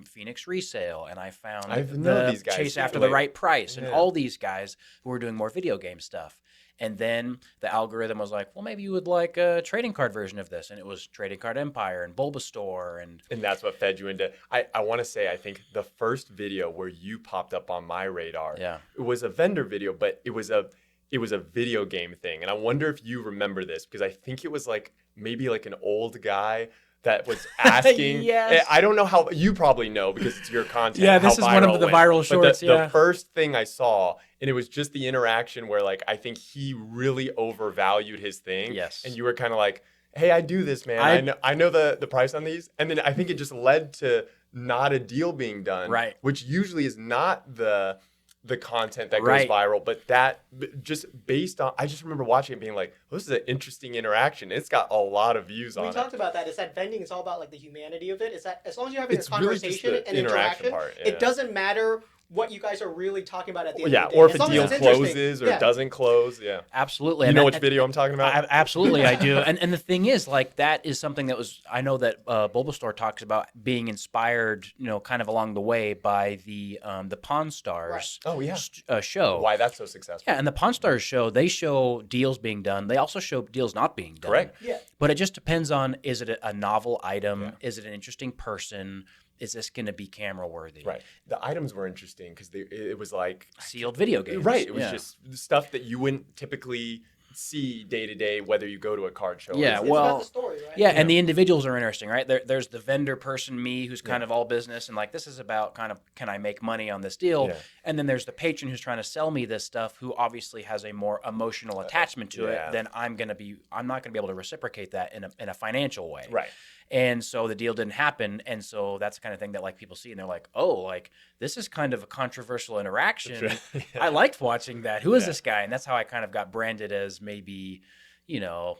Phoenix Resale, and I found these guys Chase After the Right Price, and all these guys who were doing more video game stuff. And then the algorithm was like, well, maybe you would like a trading card version of this. And it was Trading Card Empire and Bulbasaur. And that's what fed you into, I want to say, I think the first video where you popped up on my radar, it was a vendor video, but it was a video game thing. And I wonder if you remember this, because I think it was like maybe like an old guy that was asking. Yes. I don't know how, you probably know because it's your content. Yeah, this is one of the viral shorts. But the first thing I saw, and it was just the interaction where like I think he really overvalued his thing. Yes. And you were kind of like, hey, I do this, man. I know the price on these. And then I think it just led to not a deal being done. Right. Which usually is not the content that goes viral, but that just based on, I just remember watching it being like, oh, this is an interesting interaction. It's got a lot of views on it. We talked about that. Is that vending is all about like the humanity of it. Is that as long as you're having It's a conversation really just the and interaction, part, it doesn't matter what you guys are really talking about at the end of the day. Or if a deal closes or doesn't close. Yeah. Absolutely. You know which video I'm talking about? Absolutely, I do. And the thing is, like, that is something that was, I know that Bulbasaur talks about being inspired, you know, kind of along the way by the Pawn Stars show. Why that's so successful. Yeah, and the Pawn Stars show, they show deals being done. They also show deals not being done. Correct. Yeah. But it just depends on, is it a novel item? Yeah. Is it an interesting person? Is this going to be camera worthy? Right. The items were interesting because it was like sealed video games. Right. It was just stuff that you wouldn't typically see day to day, whether you go to a card show. Yeah. It's about the story, right? Yeah, and the individuals are interesting, right? There's the vendor person, me, who's kind of all business and like, this is about kind of, can I make money on this deal? Yeah. And then there's the patron who's trying to sell me this stuff, who obviously has a more emotional attachment to it than I'm not going to be able to reciprocate that in a financial way. Right. And so the deal didn't happen. And so that's the kind of thing that like people see and they're like, oh, like this is kind of a controversial interaction. I liked watching that. Who is this guy? And that's how I kind of got branded as maybe, you know,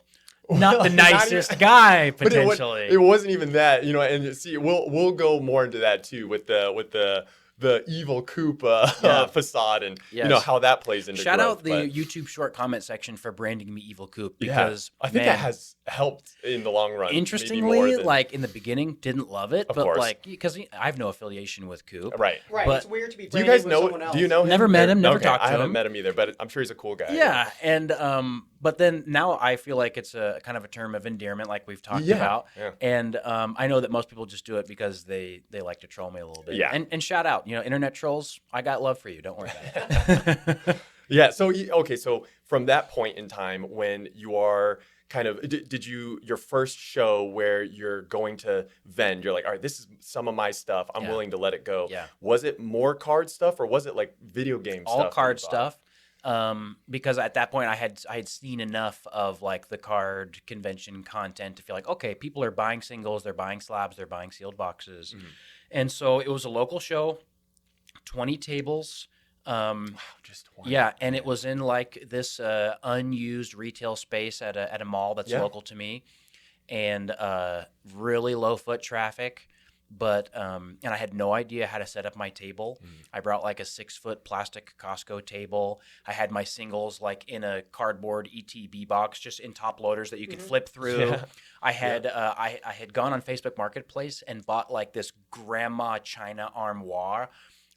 not the nicest guy potentially. It wasn't even that, you know, and see, we'll go more into that too with the the evil Coop facade and how that plays into Shout growth. out the YouTube short comment section for branding me evil Coop, because I think that has helped in the long run. Interestingly, like in the beginning, didn't love it, Of but course. like because I have no affiliation with Coop, right. But it's weird to be branded with someone else. Do you know him? Never met him, never talked to him. I haven't met him either, but I'm sure he's a cool guy. Yeah, and but then now I feel like it's a kind of a term of endearment, like we've talked about, and I know that most people just do it because they like to troll me a little bit. Yeah, and shout out, internet trolls, I got love for you. Don't worry about it. Yeah. So so from that point in time, when you are kind of, did you, your first show where you're going to vend, you're like, all right, this is some of my stuff, I'm willing to let it go. Yeah. Was it more card stuff, or was it like video game stuff? All card stuff. Because at that point I had seen enough of like the card convention content to feel like, okay, people are buying singles, they're buying slabs, they're buying sealed boxes. Mm-hmm. And so it was a local show, 20 tables. Just 20. Yeah, and it was in like this unused retail space at a mall that's local to me, and really low foot traffic. But and I had no idea how to set up my table. I brought like a 6-foot plastic Costco table. I had my singles like in a cardboard ETB box, just in top loaders that you could flip through. Yeah. I had I had gone on Facebook Marketplace and bought like this grandma China armoire,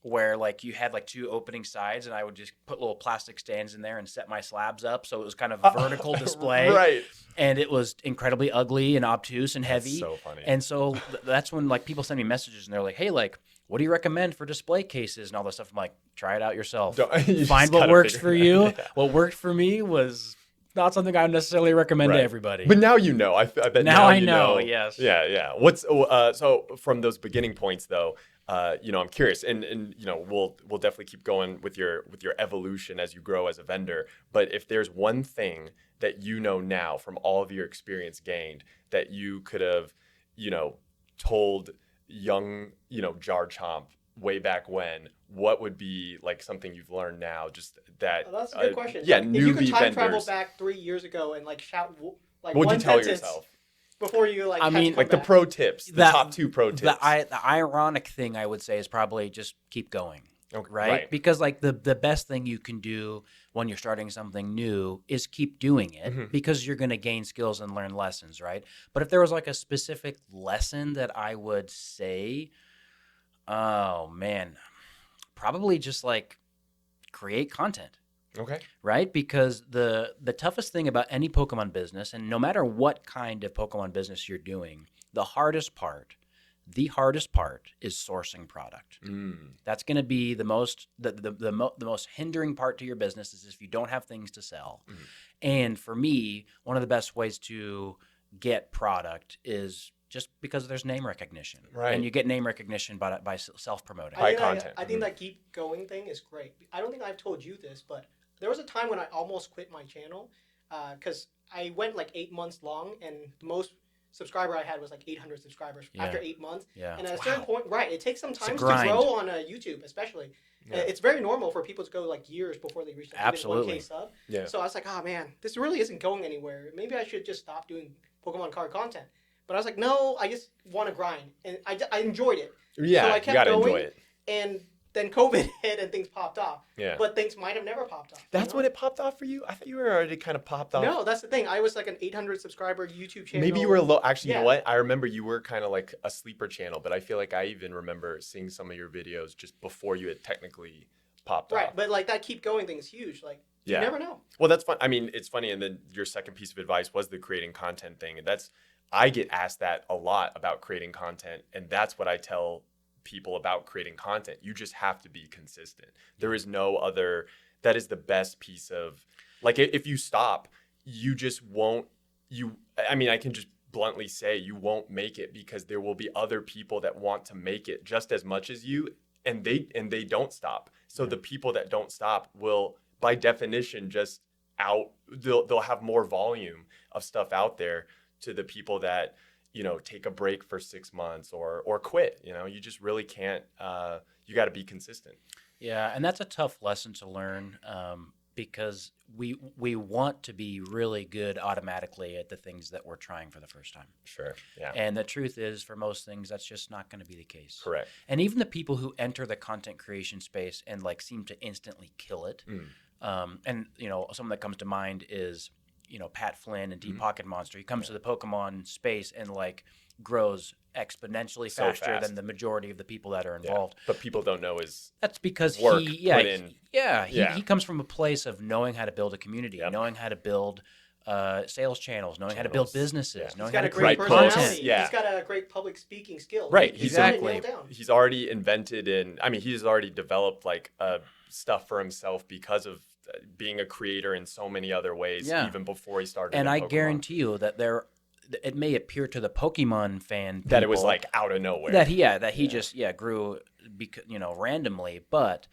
where like you had like 2 opening sides, and I would just put little plastic stands in there and set my slabs up, so it was kind of vertical display. Right. And it was incredibly ugly and obtuse and heavy. That's so funny. And so that's when like people send me messages and they're like, hey, like, what do you recommend for display cases and all this stuff? I'm like, try it out yourself. Find what works for you. Yeah. What worked for me was not something I would necessarily recommend to everybody. But now you know. I bet now I know. Yes. Yeah. What's so from those beginning points though? I'm curious, and we'll definitely keep going with your evolution as you grow as a vendor. But if there's one thing that you know now from all of your experience gained that you could have, told young, Jarchomp way back when, what would be like something you've learned now? Just that. Oh, that's a good question. Yeah, if newbie you could time vendors. travel back 3 years ago and like shout like what'd one you tell sentence yourself? Before you like, I mean, like the pro tips, the top 2 pro tips. The ironic thing I would say is probably just keep going, right? Because like the best thing you can do when you're starting something new is keep doing it, because you're going to gain skills and learn lessons, right? But if there was like a specific lesson that I would say, oh man, probably just like create content. Okay. Right? Because the toughest thing about any Pokemon business, and no matter what kind of Pokemon business you're doing, the hardest part is sourcing product. That's going to be the most most hindering part to your business, is if you don't have things to sell. And for me, one of the best ways to get product is just because there's name recognition. Right. And you get name recognition by self-promoting. By content. I think that keep going thing is great. I don't think I've told you this, but there was a time when I almost quit my channel because I went like 8 months long, and the most subscriber I had was like 800 subscribers after 8 months. Yeah. And at a certain point, it takes some time to grow on YouTube, especially. Yeah. It's very normal for people to go like years before they reach that 1K sub. Yeah. So I was like, oh man, this really isn't going anywhere. Maybe I should just stop doing Pokemon card content. But I was like, no, I just want to grind, and I enjoyed it. Yeah, so I kept going, enjoy it. And then COVID hit and things popped off. Yeah. But things might have never popped off. That's when it popped off for you? I thought you were already kind of popped off. No, that's the thing. I was like an 800 subscriber YouTube channel. Maybe you were low. Actually, you know what? I remember you were kind of like a sleeper channel, but I feel like I even remember seeing some of your videos just before you had technically popped off. Right, but like that keep going thing is huge. Like, you never know. Well, that's fun. I mean, it's funny. And then your second piece of advice was the creating content thing. And I get asked that a lot about creating content. And that's what I tell people about creating content. You just have to be consistent. There is no other. That is the best piece of, like, if you stop, you just won't. I mean, I can just bluntly say you won't make it, because there will be other people that want to make it just as much as you, and they don't stop. So the people that don't stop will, by definition, just they'll have more volume of stuff out there to the people that, take a break for 6 months or quit. You just really can't. You got to be consistent. Yeah, and that's a tough lesson to learn, because we want to be really good automatically at the things that we're trying for the first time. Sure. Yeah. And the truth is, for most things, that's just not going to be the case. Correct. And even the people who enter the content creation space and like seem to instantly kill it, and someone that comes to mind is Pat Flynn and Deep Pocket Monster. He comes to the Pokemon space and like grows exponentially faster than the majority of the people that are involved. But people don't know his That's because work he comes from a place of knowing how to build a community, knowing how to build sales channels, knowing how to build businesses, knowing how to create content. Yeah. He's got a great public speaking skills. Right. Exactly. He's already invented he's already developed like stuff for himself because of being a creator in so many other ways, even before he started. And I guarantee you that it may appear to the Pokemon fan that it was like out of nowhere. That he just grew randomly, but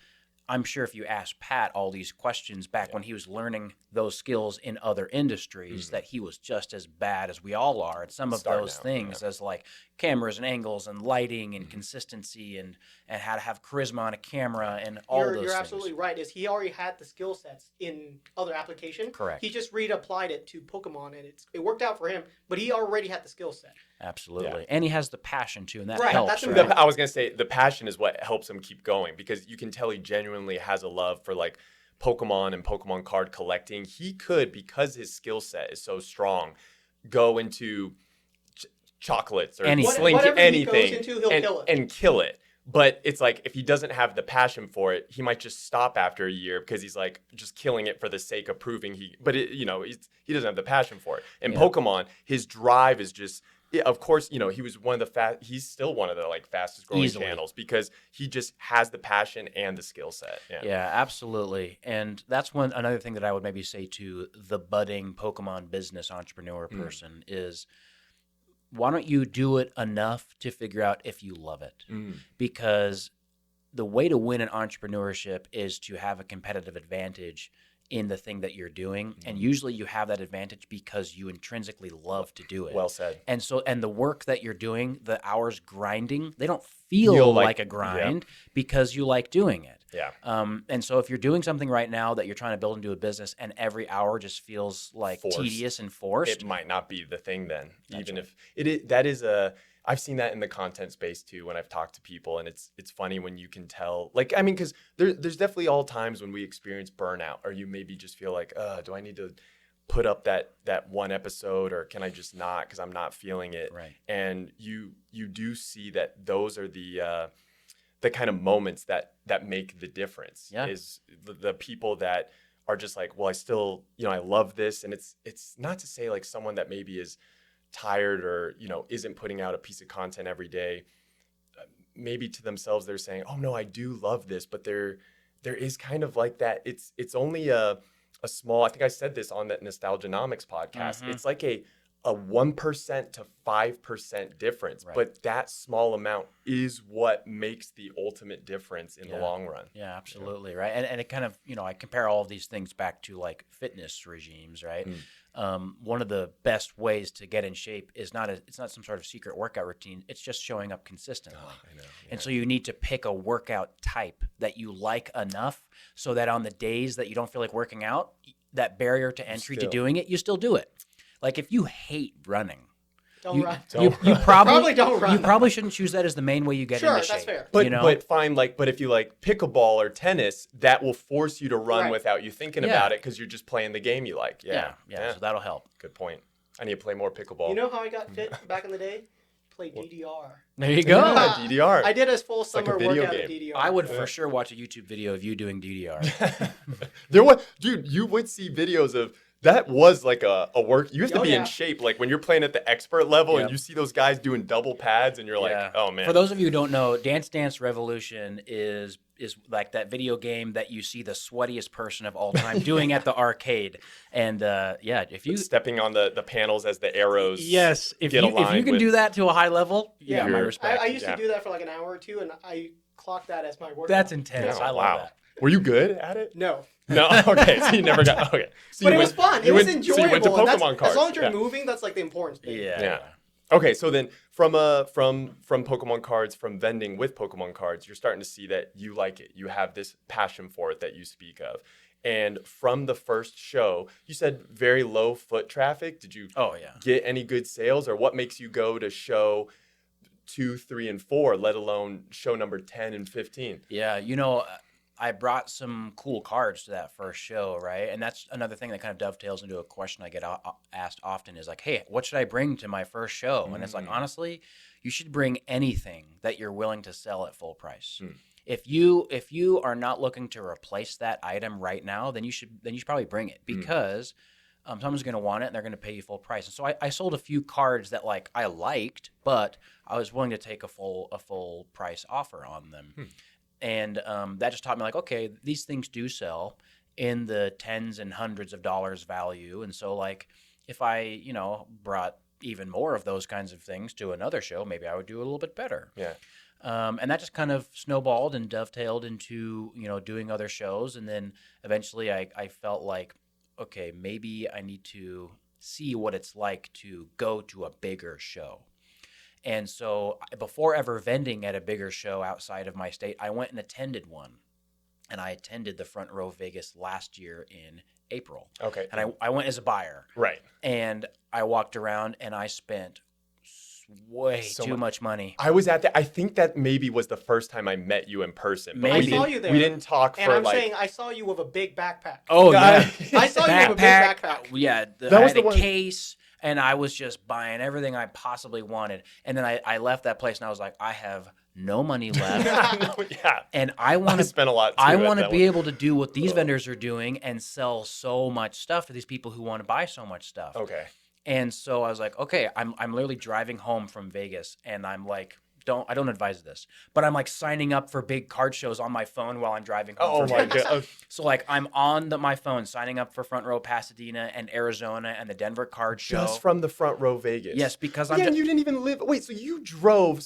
I'm sure if you ask Pat all these questions back when he was learning those skills in other industries, that he was just as bad as we all are at some of those things as like cameras and angles and lighting and consistency and how to have charisma on a camera and all those things. You're absolutely right. He already had the skill sets in other applications. Correct. He just reapplied it to Pokemon and it worked out for him, but he already had the skill set. Absolutely. Yeah. And he has the passion too, and that helps. Right? I was going to say the passion is what helps him keep going, because you can tell he genuinely has a love for like Pokemon and Pokemon card collecting. He could, because his skill set is so strong, go into chocolates or anything and kill it. But it's like, if he doesn't have the passion for it, he might just stop after a year because he's like just killing it for the sake of proving he doesn't have the passion for it. And Pokemon, his drive is just, of course, he was he's still one of the like fastest growing channels because he just has the passion and the skill set. Yeah, absolutely. And that's another thing that I would maybe say to the budding Pokemon business entrepreneur person is, why don't you do it enough to figure out if you love it? Because the way to win in entrepreneurship is to have a competitive advantage in the thing that you're doing. And usually you have that advantage because you intrinsically love to do it. Well said. And the work that you're doing, the hours grinding, they don't feel like a grind because you like doing it. Yeah. And so if you're doing something right now that you're trying to build into a business and every hour just feels like tedious and forced, it might not be the thing then. That's I've seen that in the content space too when I've talked to people, and it's funny when you can tell, because there's definitely all times when we experience burnout, or you maybe just feel like, do I need to put up that one episode, or can I just not because I'm not feeling it? Right. And you do see that those are the kind of moments that make the difference. Is the people that are just like, well, I still, I love this. And it's not to say like someone that maybe is tired or, isn't putting out a piece of content every day. Maybe to themselves, they're saying, oh no, I do love this. But there is kind of like that. It's only a small, I think I said this on that Nostalgianomics podcast. It's like a 1% to 5% difference, but that small amount is what makes the ultimate difference in the long run. Yeah, absolutely. Right. And it kind of, I compare all of these things back to like fitness regimes, right? One of the best ways to get in shape is it's not some sort of secret workout routine. It's just showing up consistently. I know. Yeah. And so you need to pick a workout type that you like enough so that on the days that you don't feel like working out, that barrier to entry to doing it, you still do it. Like if you hate running, Don't run. You probably don't run. You probably shouldn't choose that as the main way you get into shape. Sure, that's fair. But fine, but if you like pickleball or tennis, that will force you to run without you thinking about it because you're just playing the game you like. Yeah. So that'll help. Good point. I need to play more pickleball. You know how I got fit back in the day? Played DDR. There you go. DDR. I did a full summer workout game. of DDR. I would for sure watch a YouTube video of you doing DDR. Dude, you would see videos of. That was like a work. You have to be in shape. Like when you're playing at the expert level and you see those guys doing double pads and you're like, oh man. For those of you who don't know, Dance Dance Revolution is like that video game that you see the sweatiest person of all time doing at the arcade. And if you stepping on the panels as the arrows. Yes, if you can do that to a high level, my respect. I used to do that for like an hour or two, and I clocked that as my workout. That's intense. I love that. Were you good at it? No. No, okay, so you never got, okay. So but it was fun. It was enjoyable. So you went to Pokemon cards. As long as you're moving, that's like the important thing. Yeah. Okay, so then from Pokemon cards, from vending with Pokemon cards, you're starting to see that you like it. You have this passion for it that you speak of. And from the first show, you said very low foot traffic. Did you get any good sales, or what makes you go to show 2, 3, and 4, let alone show number 10 and 15? Yeah, I brought some cool cards to that first show, right? And that's another thing that kind of dovetails into a question I get asked often is like, hey, what should I bring to my first show? And it's like, honestly, you should bring anything that you're willing to sell at full price. If you are not looking to replace that item right now, then you should probably bring it, because someone's going to want it and they're going to pay you full price. And so I sold a few cards that like I liked, but I was willing to take a full price offer on them. And that just taught me like, okay, these things do sell in the tens and hundreds of dollars value. And so like if I, brought even more of those kinds of things to another show, maybe I would do a little bit better. Yeah. And that just kind of snowballed and dovetailed into, doing other shows. And then eventually I felt like, okay, maybe I need to see what it's like to go to a bigger show. And so before ever vending at a bigger show outside of my state, I went and attended one. And I attended the Front Row Vegas last year in April. Okay. And I went as a buyer. Right. And I walked around and I spent way too much money. I was at that. I think that maybe was the first time I met you in person. Maybe. I saw you there. We didn't talk and for I'm like... saying I saw you with a big backpack. Oh, yeah. I saw you with a big backpack. Yeah. That was I had the a one... case, and I was just buying everything I possibly wanted. And then I left that place, and I was like, I have no money left. Yeah. And I want to spend a lot. I want to be able to do what these vendors are doing and sell so much stuff to these people who want to buy so much stuff. Okay. And so I was like, okay, I'm literally driving home from Vegas, and I'm like, I don't advise this, but I'm like signing up for big card shows on my phone while I'm driving home. Oh my God. So like I'm on my phone signing up for Front Row Pasadena and Arizona and the Denver card show. Just from the Front Row Vegas. Yes, because and you didn't even live. Wait, so you drove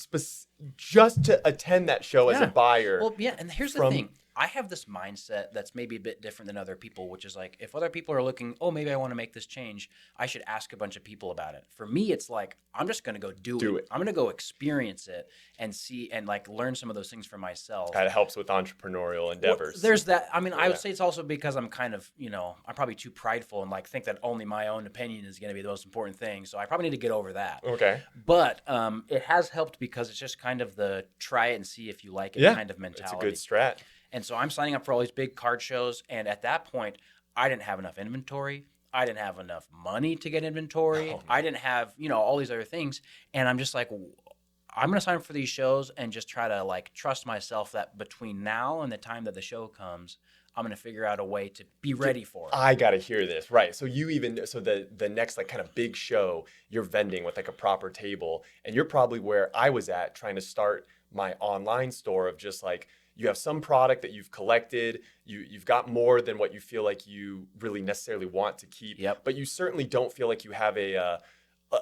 just to attend that show as a buyer? Well, yeah, and here's the thing. I have this mindset that's maybe a bit different than other people, which is like, if other people are looking, oh, maybe I want to make this change, I should ask a bunch of people about it. For me, it's like, I'm just going to go do it. I'm going to go experience it and see and like learn some of those things for myself. That helps with entrepreneurial endeavors. Well, there's that. I mean, I would say it's also because I'm kind of, I'm probably too prideful and like think that only my own opinion is going to be the most important thing. So I probably need to get over that. Okay. But it has helped because it's just kind of the try it and see if you like it kind of mentality. It's a good strat. And so I'm signing up for all these big card shows. And at that point, I didn't have enough inventory. I didn't have enough money to get inventory. I didn't have, all these other things. And I'm just like, I'm going to sign up for these shows and just try to like trust myself that between now and the time that the show comes, I'm going to figure out a way to be ready for it. I got to hear this. Right. So the next like kind of big show, you're vending with like a proper table. And you're probably where I was at trying to start my online store of just like, you have some product that you've collected, you've got more than what you feel like you really necessarily want to keep, but you certainly don't feel like you have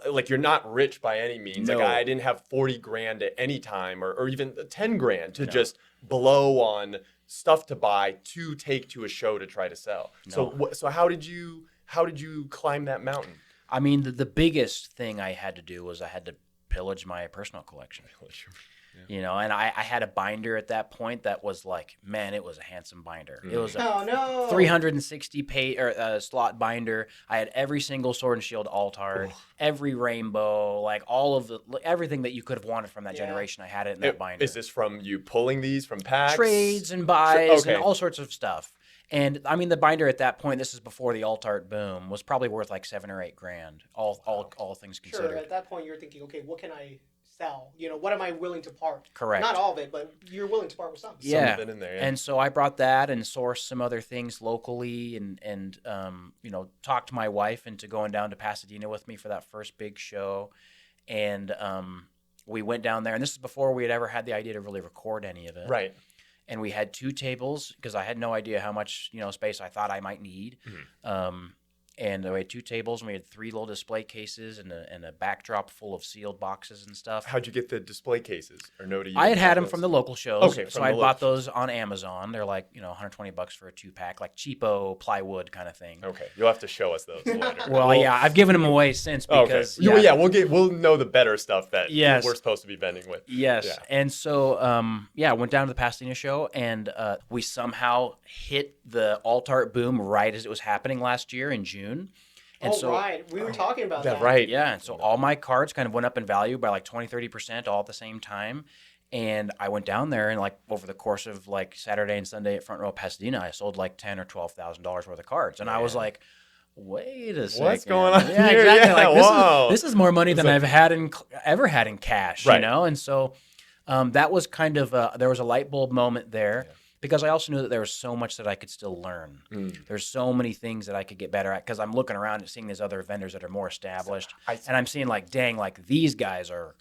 like you're not rich by any means. No. Like I didn't have 40 grand at any time or even 10 grand to just blow on stuff to buy to take to a show to try to sell. No. So how did you climb that mountain? I mean, the biggest thing I had to do was I had to pillage my personal collection. And I had a binder at that point that was like, man, it was a handsome binder. It was a 360 page slot binder. I had every single Sword and Shield Altard, every rainbow, like all of everything that you could have wanted from that generation. I had it in that binder. Is this from you pulling these from packs? Trades and buys and all sorts of stuff. And I mean, the binder at that point, this is before the alt-art boom, was probably worth like $7 or $8 grand, all things considered. Sure, at that point you're thinking, okay, what can I sell? What am I willing to part? Correct. Not all of it, but you're willing to part with something. Yeah. Some of it in there, And so I brought that and sourced some other things locally and talked my wife into going down to Pasadena with me for that first big show. And we went down there, and this is before we had ever had the idea to really record any of it. Right. And we had 2 tables because I had no idea how much space I thought I might need. and we had 2 tables, and we had 3 little display cases and a backdrop full of sealed boxes and stuff. How'd you get the display cases? Or no, to you I had them from the local shows. Okay, so I bought those on Amazon. They're like, $120 for a 2-pack, like cheapo plywood kind of thing. Okay, you'll have to show us those later. Well, yeah, I've given them away since because we'll know the better stuff that we're supposed to be vending with. Yes, yeah. And so I went down to the Pasadena show, and we somehow hit the alt art boom right as it was happening last year in June. And right. We were talking about that. Right. Yeah. And so all my cards kind of went up in value by like 20-30% all at the same time. And I went down there, and like over the course of like Saturday and Sunday at Front Row Pasadena, I sold like $10,000 or $12,000 worth of cards. And I was like, wait a second. What's going on yeah, here? Exactly. Yeah, like, this is more money than I've ever had in cash, right. And so that was kind of there was a light bulb moment there. Yeah. Because I also knew that there was so much that I could still learn. There's so many things that I could get better at, because I'm looking around and seeing these other vendors that are more established. And I'm seeing like, dang, like these guys are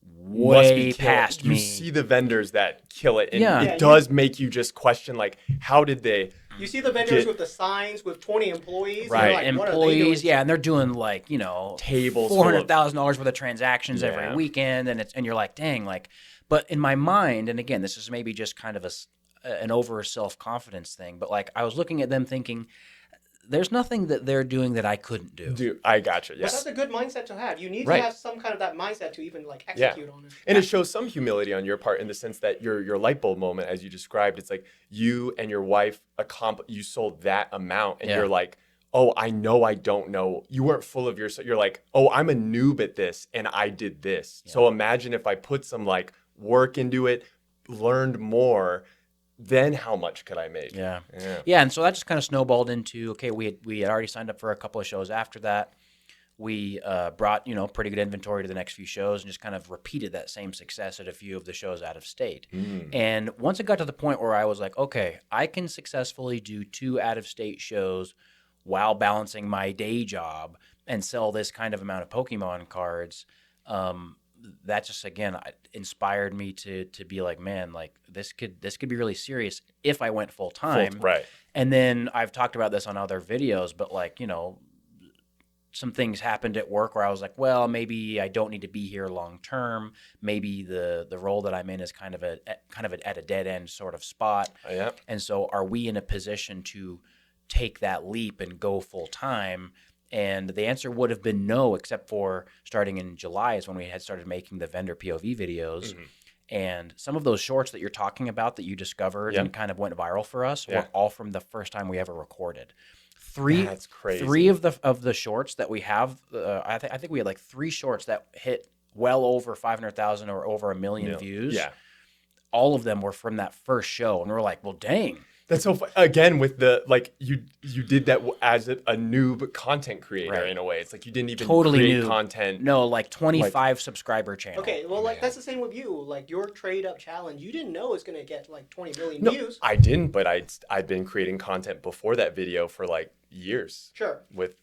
way past me. You see the vendors that kill it, and it does make you just question, like, how did they... You see the vendors with the signs with 20 employees. Right, like, employees, and they're doing like, tables, $400,000 worth of transactions every weekend, and you're like, dang, like... But in my mind, and again, this is maybe just kind of an over self-confidence thing, but like I was looking at them thinking, there's nothing that they're doing that I couldn't do. Dude, I gotcha. Yes. But that's a good mindset to have. You need to have some kind of that mindset to even like execute on it. And it shows some humility on your part in the sense that your light bulb moment, as you described, it's like you and your wife you sold that amount, and you're like, oh, I know I don't know. You weren't full of yourself. You're like, oh, I'm a noob at this, and I did this. Yeah. So imagine if I put some like work into it, learned more, then how much could I make? Yeah. And so that just kind of snowballed into, okay, we had already signed up for a couple of shows after that. We brought, pretty good inventory to the next few shows, and just kind of repeated that same success at a few of the shows out of state. And once it got to the point where I was like, okay, I can successfully do 2 out-of-state shows while balancing my day job and sell this kind of amount of Pokemon cards, that just, again, inspired me to be like, man, like this could be really serious if I went full time. Right. And then I've talked about this on other videos, but like, some things happened at work where I was like, well, maybe I don't need to be here long term. Maybe the role that I'm in is kind of at a dead end sort of spot. Yeah. And so are we in a position to take that leap and go full time? And the answer would have been no, except for starting in July is when we had started making the vendor POV videos. And some of those shorts that you're talking about that you discovered and kind of went viral for us were all from the first time we ever recorded. That's crazy. 3 of the shorts that we have, I think we had like 3 shorts that hit well over 500,000 or over 1 million views. Yeah. All of them were from that first show. And we're like, well, dang. That's so fun. Again, with the, like, you did that as a noob content creator in a way. It's like you didn't even create content. No, like 25 subscriber channel. Okay, well, like that's the same with you. Like your trade up challenge, you didn't know it's going to get like 20 million views. I didn't, but I'd been creating content before that video for like years. Sure. With,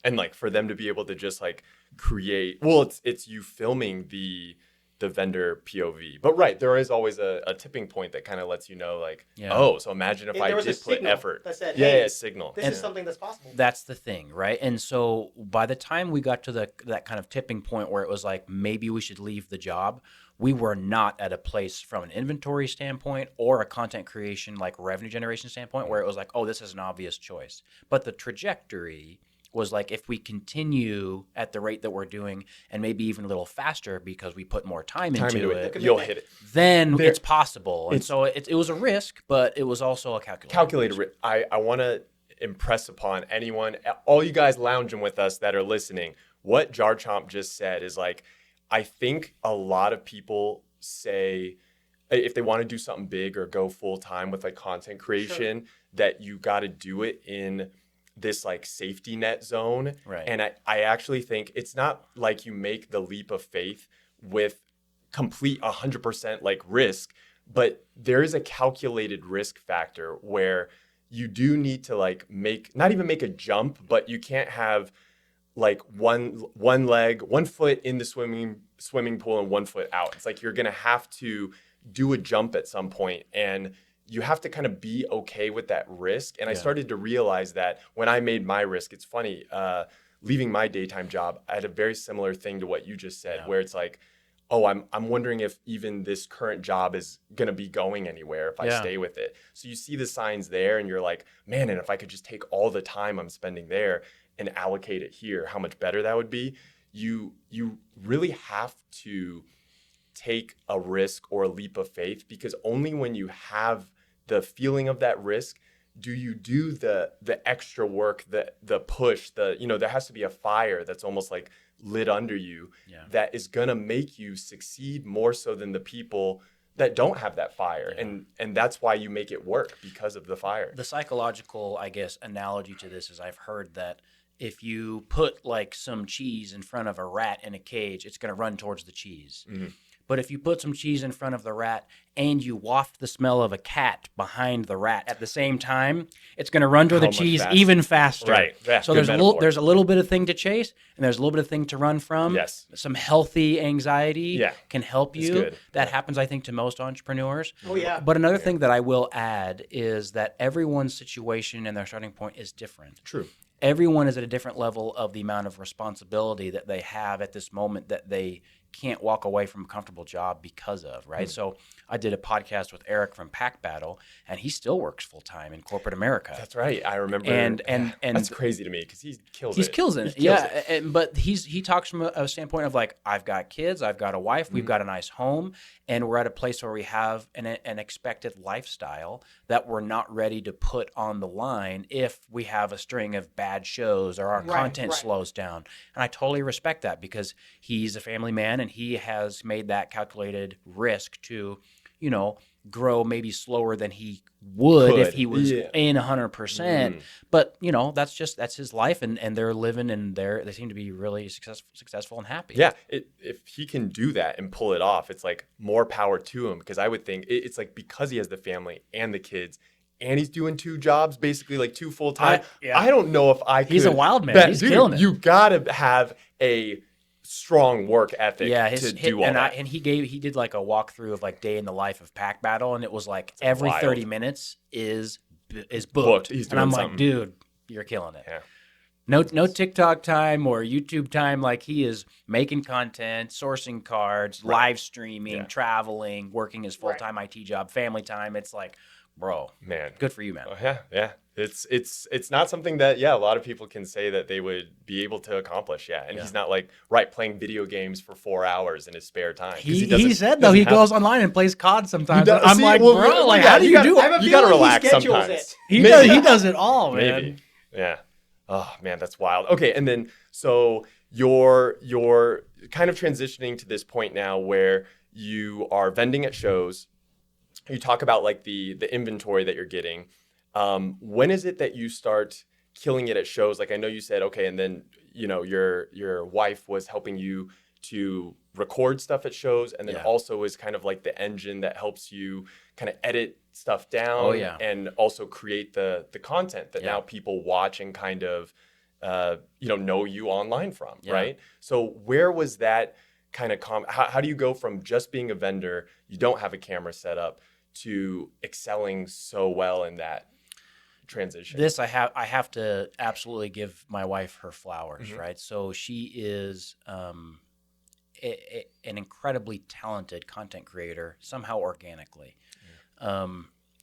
and like for them to be able to just like create, well, it's you filming the vendor POV. But there is always a tipping point that kind of lets you know, like, so imagine if I did put effort. That said, hey, a signal. This is something that's possible. That's the thing, right? And so by the time we got to that kind of tipping point where it was like, maybe we should leave the job, we were not at a place from an inventory standpoint or a content creation, like revenue generation standpoint, where it was like, oh, this is an obvious choice. But the trajectory was like, if we continue at the rate that we're doing and maybe even a little faster because we put more time into it, you'll hit it. Then it's possible. And so it was a risk, but it was also a calculated risk. I want to impress upon anyone, all you guys lounging with us that are listening, what Jarchomp just said is like, I think a lot of people say if they want to do something big or go full time with like content creation, that you got to do it in this like safety net zone. Right. And I actually think it's not like you make the leap of faith with complete 100% like risk, but there is a calculated risk factor where you do need to like not even make a jump, but you can't have like one foot in the swimming pool and 1 foot out. It's like you're going to have to do a jump at some point. And you have to kind of be okay with that risk. And I started to realize that when I made my risk, it's funny, leaving my daytime job, I had a very similar thing to what you just said, where it's like, oh, I'm wondering if even this current job is going to be going anywhere if I stay with it. So you see the signs there and you're like, man, and if I could just take all the time I'm spending there and allocate it here, how much better that would be. You really have to take a risk or a leap of faith, because only when you have the feeling of that risk do you do the extra work, the push, there has to be a fire that's almost like lit under you that is gonna make you succeed more so than the people that don't have that fire. And that's why you make it work, because of the fire. The psychological, I guess, analogy to this is I've heard that if you put like some cheese in front of a rat in a cage, it's going to run towards the cheese. Mm-hmm. But if you put some cheese in front of the rat and you waft the smell of a cat behind the rat at the same time, it's going to run toward the cheese even faster. Right. Yeah, so there's a little bit of thing to chase, and there's a little bit of thing to run from. Yes. Some healthy anxiety can help you. Good. That happens, I think, to most entrepreneurs. Oh, yeah. But another thing that I will add is that everyone's situation and their starting point is different. True. Everyone is at a different level of the amount of responsibility that they have at this moment that they can't walk away from a comfortable job because of, right? Mm-hmm. So I did a podcast with Eric from Pack Battle, and he still works full-time in corporate America. That's right. I remember. And that's crazy to me, because he kills it. But he talks from a standpoint of like, I've got kids, I've got a wife, we've got a nice home, and we're at a place where we have an expected lifestyle that we're not ready to put on the line if we have a string of bad shows or our content slows down. And I totally respect that, because he's a family man and he has made that calculated risk to, grow maybe slower than he would if he was in 100%. But, that's his life, and they're living, and they seem to be really successful and happy. Yeah. If he can do that and pull it off, it's like more power to him, because I would think it's like, because he has the family and the kids, and he's doing 2 jobs, basically like 2 full-time. I don't know if I could. He's a wild man. He's killing it. You got to have a strong work ethic to do all that. And he did like a walkthrough of like day in the life of Pack Battle, and it was like every 30 minutes is booked. He's and I'm something. Like, dude, you're killing it. Yeah. No TikTok time or YouTube time. Like, he is making content, sourcing cards, live streaming, traveling, working his full-time IT job, family time. It's like, bro, man, good for you, man. Oh, yeah. It's not something that a lot of people can say that they would be able to accomplish. And he's not like playing video games for 4 hours in his spare time. He said though he goes online and plays COD sometimes. I'm like, bro, how do you do it? You gotta relax sometimes. He does it all, man. Maybe. Yeah. Oh man, that's wild. Okay, and then so you're kind of transitioning to this point now where you are vending at shows. You talk about like the inventory that you're getting. When is it that you start killing it at shows? Like, I know you said, okay, and then, your wife was helping you to record stuff at shows, and then also is kind of like the engine that helps you kind of edit stuff down and also create the content that now people watch and kind of, know you online from, right? So where was that kind of, how do you go from just being a vendor, you don't have a camera set up, to excelling so well in that transition? This I have to absolutely give my wife her flowers, right? So she is an incredibly talented content creator, somehow organically.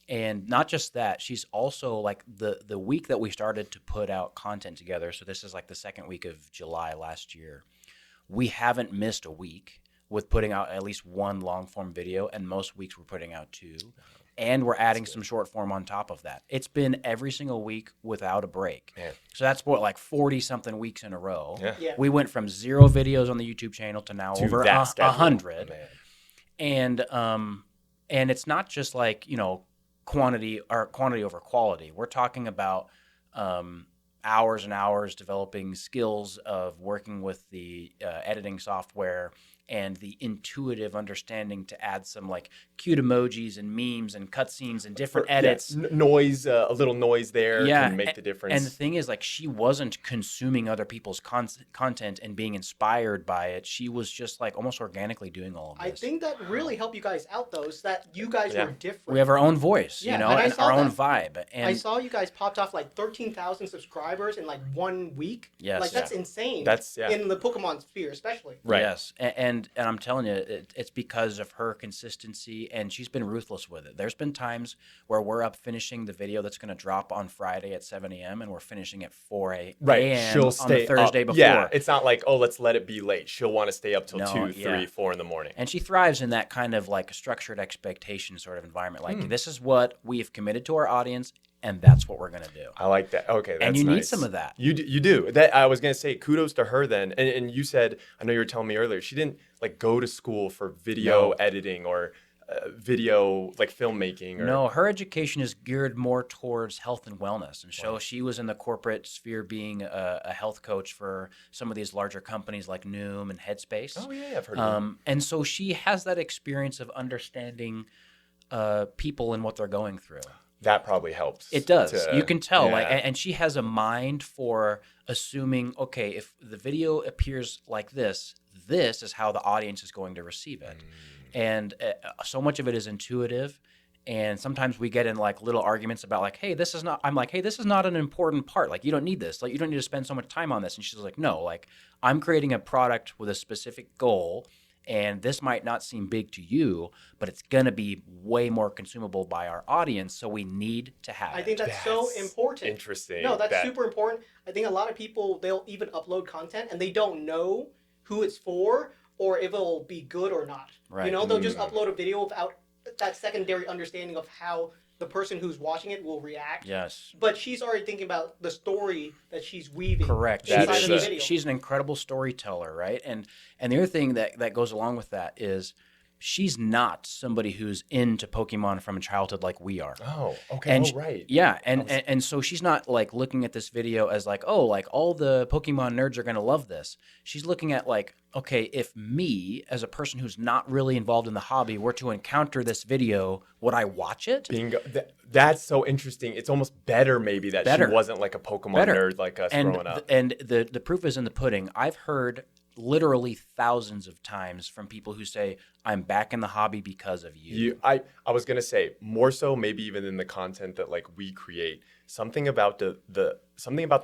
And not just that, she's also like the week that we started to put out content together. So this is like the second week of July last year. We haven't missed a week with putting out at least 1 long form video, and most weeks we're putting out 2. And we're adding some short form on top of that. It's been every single week without a break. Man. So that's what, like 40 something weeks in a row. Yeah. We went from 0 videos on the YouTube channel to now over 100. And it's not just like, quantity over quality. We're talking about hours and hours developing skills of working with the editing software, and the intuitive understanding to add some like cute emojis and memes and cutscenes and different edits. Noise, a little noise there can make the difference. And the thing is, like, she wasn't consuming other people's content and being inspired by it. She was just like almost organically doing all of this. I think that really helped you guys out, though, is that you guys were different. We have our own voice, you know, and our own vibe. And I saw you guys popped off like 13,000 subscribers in like 1 week. Yes. Like, that's insane. That's in the Pokemon sphere, especially. Right. Yes. And I'm telling you, it's because of her consistency, and she's been ruthless with it. There's been times where we're up finishing the video that's going to drop on Friday at 7 a.m. and we're finishing at 4 a.m. She'll on stay the Thursday up. before. Yeah, it's not like, oh, let's let it be late. She'll want to stay up till 2, 3, 4 in the morning. And she thrives in that kind of like structured expectation sort of environment. Like, this is what we have committed to our audience, and that's what we're going to do. I like that. Okay, that's and you nice. need some of that. You do. That I was going to say, kudos to her then. And you said, I know you were telling me earlier, she didn't like go to school for video editing or video like filmmaking. No, her education is geared more towards health and wellness. And so she was in the corporate sphere being a health coach for some of these larger companies like Noom and Headspace. Oh, yeah, I've heard of them. And so she has that experience of understanding people and what they're going through. That probably helps. It does. You can tell. Like, and she has a mind for assuming, okay, if the video appears like this is how the audience is going to receive it. And so much of it is intuitive. And sometimes we get in like little arguments about like, hey, this is not, I'm like, hey, this is not an important part. Like, you don't need this. Like, you don't need to spend so much time on this. And she's like, no, like, I'm creating a product with a specific goal. And this might not seem big to you, but it's going to be way more consumable by our audience. So we need to have it. I think that's so important. Interesting. No, that's super important. I think a lot of people, they'll even upload content and they don't know who it's for or if it'll be good or not. Right. You know, they'll just upload a video without that secondary understanding of how the person who's watching it will react. Yes. But she's already thinking about the story that she's weaving. Correct. Inside of the video. She's an incredible storyteller, right? And the other thing that goes along with that is she's not somebody who's into Pokemon from childhood like we are. Oh, okay. And right. Yeah, and so she's not like looking at this video as like, oh, like all the Pokemon nerds are going to love this. She's looking at like, okay, if me as a person who's not really involved in the hobby were to encounter this video, would I watch it? Bingo. That's so interesting. It's almost better maybe that she wasn't like a Pokemon nerd like us growing up. And the proof is in the pudding. I've heard literally thousands of times from people who say, I'm back in the hobby because of you. I was going to say more so maybe even in the content that like we create, something about the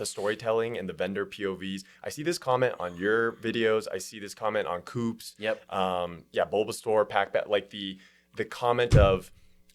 storytelling and the vendor POVs. I see this comment on your videos. I see this comment on Coop's. Yep. Bulbasaur, Pack-Bat, like the comment of,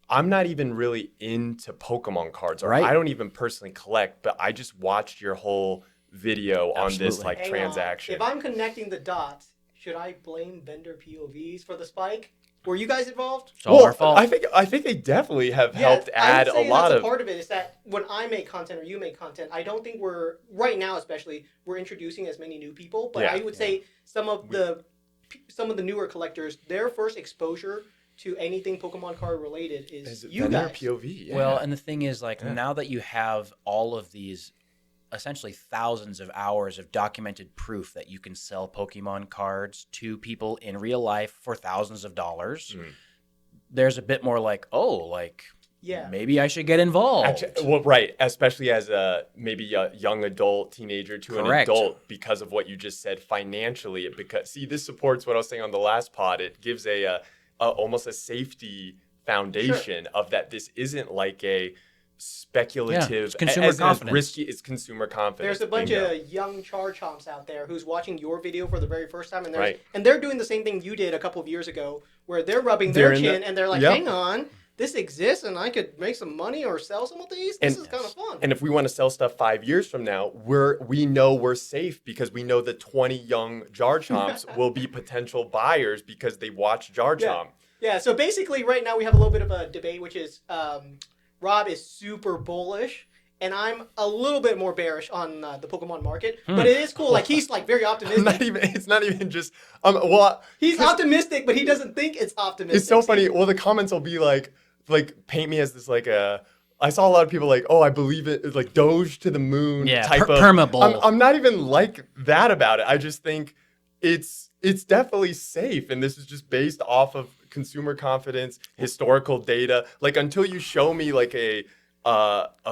I'm not even really into Pokemon cards, or I don't even personally collect, but I just watched your whole video on this like transaction. If I'm connecting the dots, should I blame vendor POVs for the spike? Were you guys involved? It's all our fault. I think they definitely have helped add a lot of. Part of it is that when I make content or you make content, I don't think we're right now, especially we're introducing as many new people. But I would say some of the newer collectors, their first exposure to anything Pokemon card related is you guys. POV. Yeah. Well, and the thing is, like, now that you have all of these essentially thousands of hours of documented proof that you can sell Pokemon cards to people in real life for thousands of dollars, there's a bit more like, maybe I should get involved. Actually, well, right, especially as maybe a young adult, teenager to an adult, because of what you just said financially. This supports what I was saying on the last pod. It gives a almost a safety foundation of that. This isn't like a speculative, it's consumer confidence. As risky as consumer confidence. There's a bunch of young Jarchomps out there who's watching your video for the very first time, and they're doing the same thing you did a couple of years ago, where they're rubbing their chin and they're like, hang on, this exists and I could make some money or sell some of these. This is kind of fun. And if we want to sell stuff 5 years from now, we know we're safe because we know the 20 young Jarchomps will be potential buyers because they watch Jarchomp. Yeah, so basically right now we have a little bit of a debate, which is Rob is super bullish, and I'm a little bit more bearish on the Pokemon market. But it is cool. Like, he's like very optimistic. It's not even just he's optimistic, but he doesn't think it's optimistic. It's so funny. Well, the comments will be like paint me as this like a. I saw a lot of people like, oh, I believe it, like Doge to the moon type of permabull. I'm not even like that about it. I just think it's it's definitely safe. And this is just based off of consumer confidence, historical data. Like until you show me like a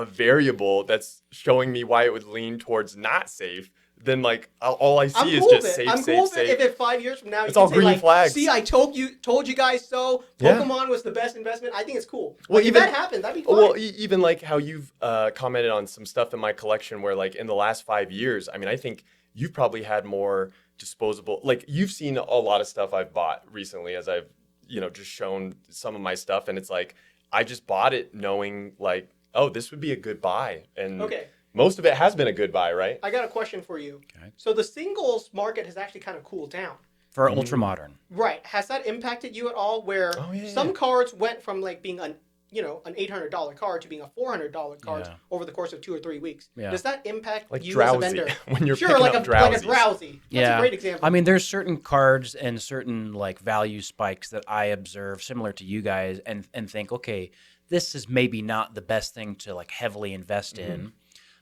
variable that's showing me why it would lean towards not safe, then like all I see is just safe, I'm safe, cool with safe. it if 5 years from now you It's can all say green like, flags. see, I told you guys so. Yeah. Pokemon was the best investment. I think it's cool. Well, Like, even if that happens, that'd be fine. well, even like how you've commented on some stuff in my collection, where like in the last 5 years, I mean, I think you've probably had more disposable. Like you've seen a lot of stuff I've bought recently, as I've just shown some of my stuff, and it's like I just bought it knowing like, oh, this would be a good buy, and Okay. most of it has been a good buy, right? I got a question for you. Okay. So the singles market has actually kind of cooled down. For ultra modern. Right. Has that impacted you at all? Where yeah, some cards went from like being an $800 card to being a $400 card Yeah. over the course of 2 or 3 weeks. Yeah. Does that impact Like you drowsy, as a vendor? when you're sure, picking like up like a drowsies. drowsy. That's a great example. I mean, there's certain cards and certain like value spikes that I observe similar to you guys and think, okay, this is maybe not the best thing to like heavily invest in.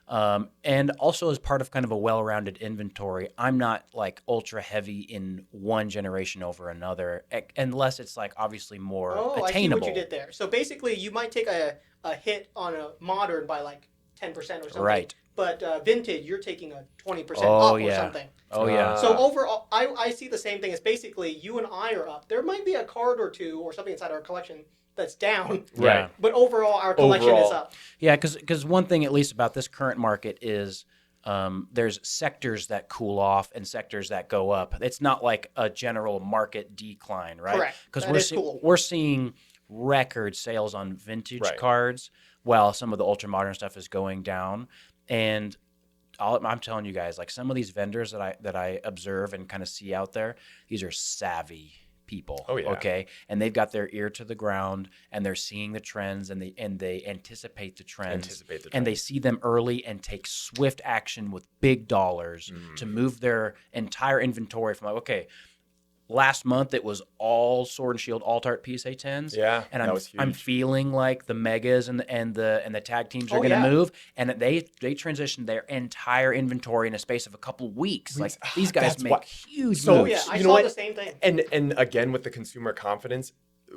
And also as part of kind of a well-rounded inventory, I'm not like ultra heavy in one generation over another, unless it's like obviously more I see attainable. what you did there. So basically, you might take a hit on a modern by like 10% or something. Right. But vintage, you're taking a 20% Oh, up yeah. or something. Oh yeah. So overall, I see the same thing. It's basically you and I are up. There might be a card or two or something inside our collection that's down. Right. But overall, our collection is up. Yeah, because one thing at least about this current market is there's sectors that cool off and sectors that go up. It's not like a general market decline, right? Correct. Because Cool. we're seeing record sales on vintage cards while some of the ultra modern stuff is going down. And I'm telling you guys, like some of these vendors that I observe and kind of see out there, these are savvy people. Oh, yeah. Okay. And they've got their ear to the ground and they're seeing the trends and they anticipate the trends. And they see them early and take swift action with big dollars to move their entire inventory from like, okay, last month it was all Sword and Shield Alt Art PSA 10s. Yeah. And that was huge. I'm feeling like the megas and the tag teams are going to move, and they transitioned their entire inventory in a space of a couple weeks. Like these guys make huge moves. Yeah, I saw the same thing. And again, with the consumer confidence,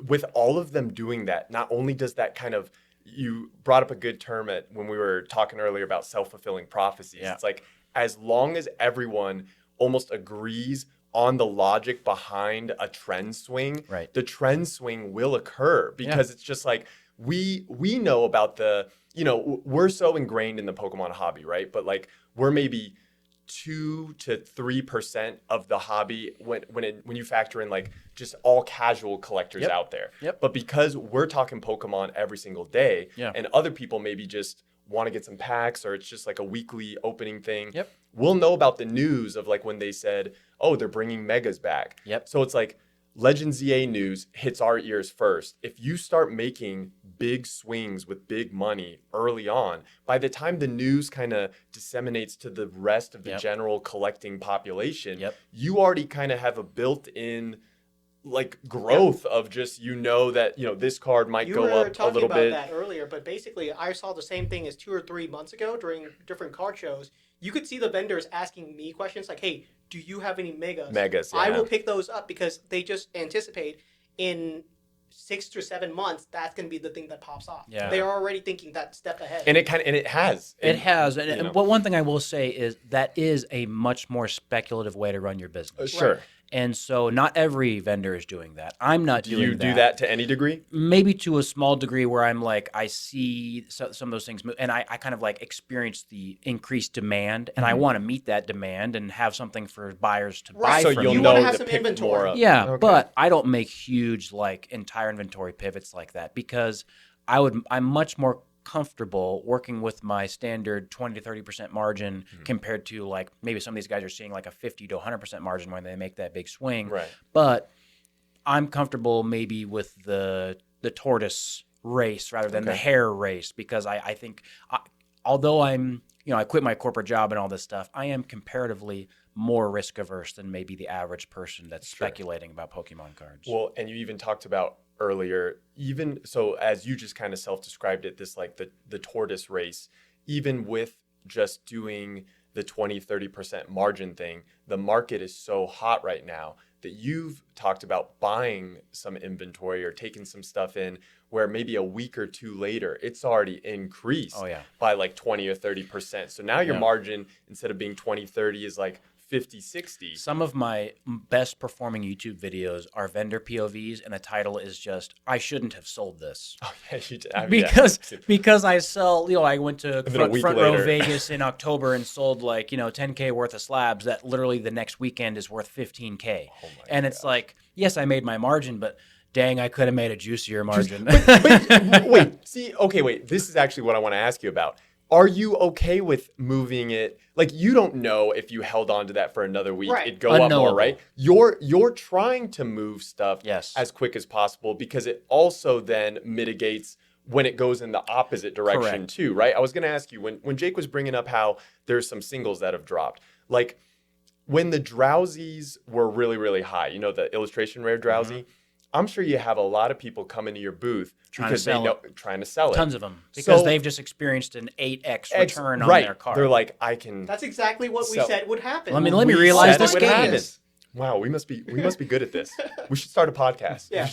with all of them doing that, not only does that kind of, you brought up a good term when we were talking earlier about self-fulfilling prophecies. Yeah. It's like as long as everyone almost agrees on the logic behind a trend swing, right, the trend swing will occur because it's just like we know about the, we're so ingrained in the Pokemon hobby, right? But like we're maybe 2 to 3% of the hobby when you factor in like just all casual collectors out there. But because we're talking Pokemon every single day, and other people maybe just want to get some packs or it's just like a weekly opening thing, we'll know about the news of like when they said, oh, they're bringing megas back. So it's like Legends ZA news hits our ears first. If you start making big swings with big money early on, by the time the news kind of disseminates to the rest of the general collecting population, you already kind of have a built-in like growth of just that this card might go up a little bit. You were talking about that earlier, but basically I saw the same thing as 2 or 3 months ago during different card shows. You could see the vendors asking me questions like, hey, do you have any megas? Megas, yeah. I will pick those up because they just anticipate in 6 to 7 months that's going to be the thing that pops off. Yeah. They are already thinking that step ahead. And it has. It has. And one thing I will say is that is a much more speculative way to run your business. Sure. Right. And so not every vendor is doing that. I'm not doing that. Do you do that to any degree? Maybe to a small degree where I'm like, I see some of those things move and I kind of like experience the increased demand and I want to meet that demand and have something for buyers to buy so from you'll me. know want to have to some pick inventory. more up. Yeah, Okay. but I don't make huge like entire inventory pivots like that because I'm much more comfortable working with my standard 20 to 30% margin compared to like maybe some of these guys are seeing like a 50 to 100% margin when they make that big swing. Right. But I'm comfortable maybe with the tortoise race rather than the hare race because I think although I'm I quit my corporate job and all this stuff, I am comparatively more risk averse than maybe the average person that's speculating about Pokemon cards. Well, and you even talked about earlier, even so as you just kind of self-described it, this like the tortoise race, even with just doing the 20-30% margin thing, the market is so hot right now that you've talked about buying some inventory or taking some stuff in where maybe a week or two later, it's already increased by like 20 or 30%. So now your margin, instead of being 20, 30, is like 50, 60. Some of my best performing YouTube videos are vendor POVs, and the title is just, I shouldn't have sold this. Oh, yeah, you did. Because I sell, I went to front row Vegas in October and sold like, 10K worth of slabs that literally the next weekend is worth 15K. Oh and it's like, yes, I made my margin, but dang, I could have made a juicier margin. Wait, this is actually what I want to ask you about. Are you okay with moving it? Like, you don't know if you held on to that for another week, it'd go up more, right? You're trying to move stuff as quick as possible because it also then mitigates when it goes in the opposite direction too, right? I was going to ask you, when Jake was bringing up how there's some singles that have dropped, like when the drowsies were really, really high, the illustration rare drowsy, I'm sure you have a lot of people come into your booth trying to sell it. Tons of them. Because they've just experienced an 8x return on their card. They're like, I can... That's exactly what we said would happen. Let me realize this game. Wow, we must be good at this. We should start a podcast. Yeah.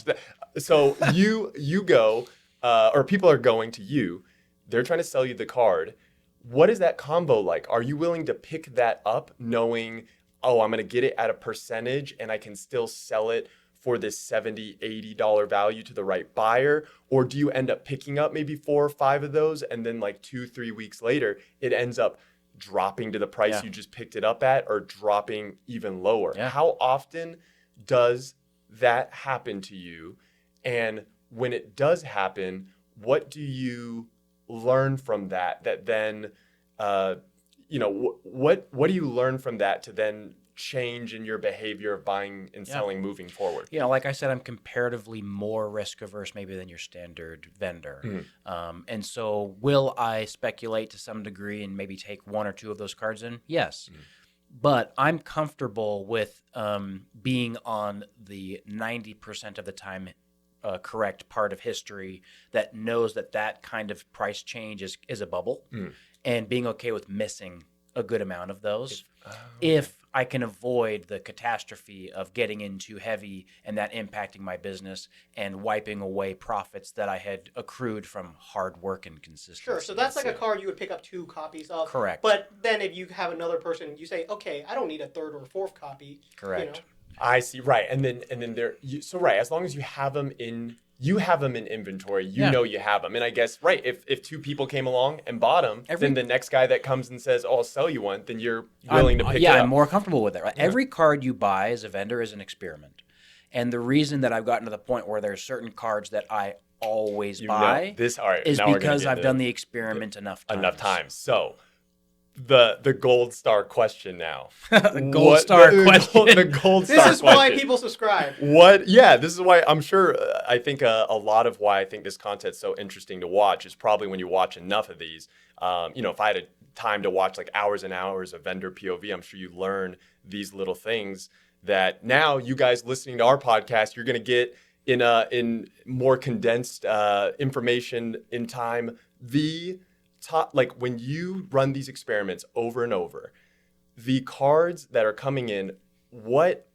So you go, or people are going to you. They're trying to sell you the card. What is that combo like? Are you willing to pick that up knowing, I'm going to get it at a percentage and I can still sell it for this $70, $80 value to the right buyer? Or do you end up picking up maybe 4 or 5 of those and then like 2-3 weeks later, it ends up dropping to the price you just picked it up at or dropping even lower? Yeah. How often does that happen to you? And when it does happen, what do you learn from that then, what do you learn from that to then change in your behavior of buying and selling moving forward? Like I said, I'm comparatively more risk averse maybe than your standard vendor. And so will I speculate to some degree and maybe take 1 or 2 of those cards in? Yes. But I'm comfortable with being on the 90% of the time correct part of history that knows that kind of price change is a bubble, and being okay with missing a good amount of those if I can avoid the catastrophe of getting in too heavy and that impacting my business and wiping away profits that I had accrued from hard work and consistency. Sure, so that's like a card you would pick up 2 copies of. Correct. But then if you have another person, you say, okay, I don't need a 3rd or 4th copy. Correct. I see, right. And then as long as you have them in inventory, know you have them. And I guess, if 2 people came along and bought them, then the next guy that comes and says, I'll sell you one, then you're willing to pick it up. I'm more comfortable with it. Right? Yeah. Every card you buy as a vendor is an experiment. And the reason that I've gotten to the point where there's certain cards that I always buy is because I've done the experiment enough times. So the gold star question now. The gold star question. This is why people subscribe. This is why I'm sure, I think a lot of why I think this content's so interesting to watch is probably when you watch enough of these. If I had a time to watch like hours and hours of vendor POV, I'm sure you learn these little things that now you guys listening to our podcast, you're going to get in more condensed information in time. When you run these experiments over and over, the cards that are coming in, what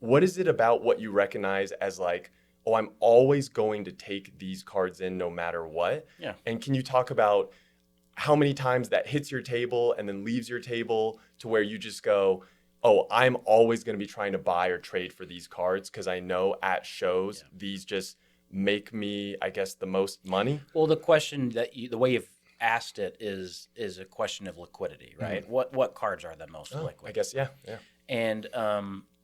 is it about what you recognize as like, I'm always going to take these cards in no matter what? Yeah. And can you talk about how many times that hits your table and then leaves your table to where you just go, I'm always going to be trying to buy or trade for these cards because I know at shows these just make me, I guess, the most money? Well, the question the way you've asked it is a question of liquidity, right? What cards are the most liquid? I guess, yeah. And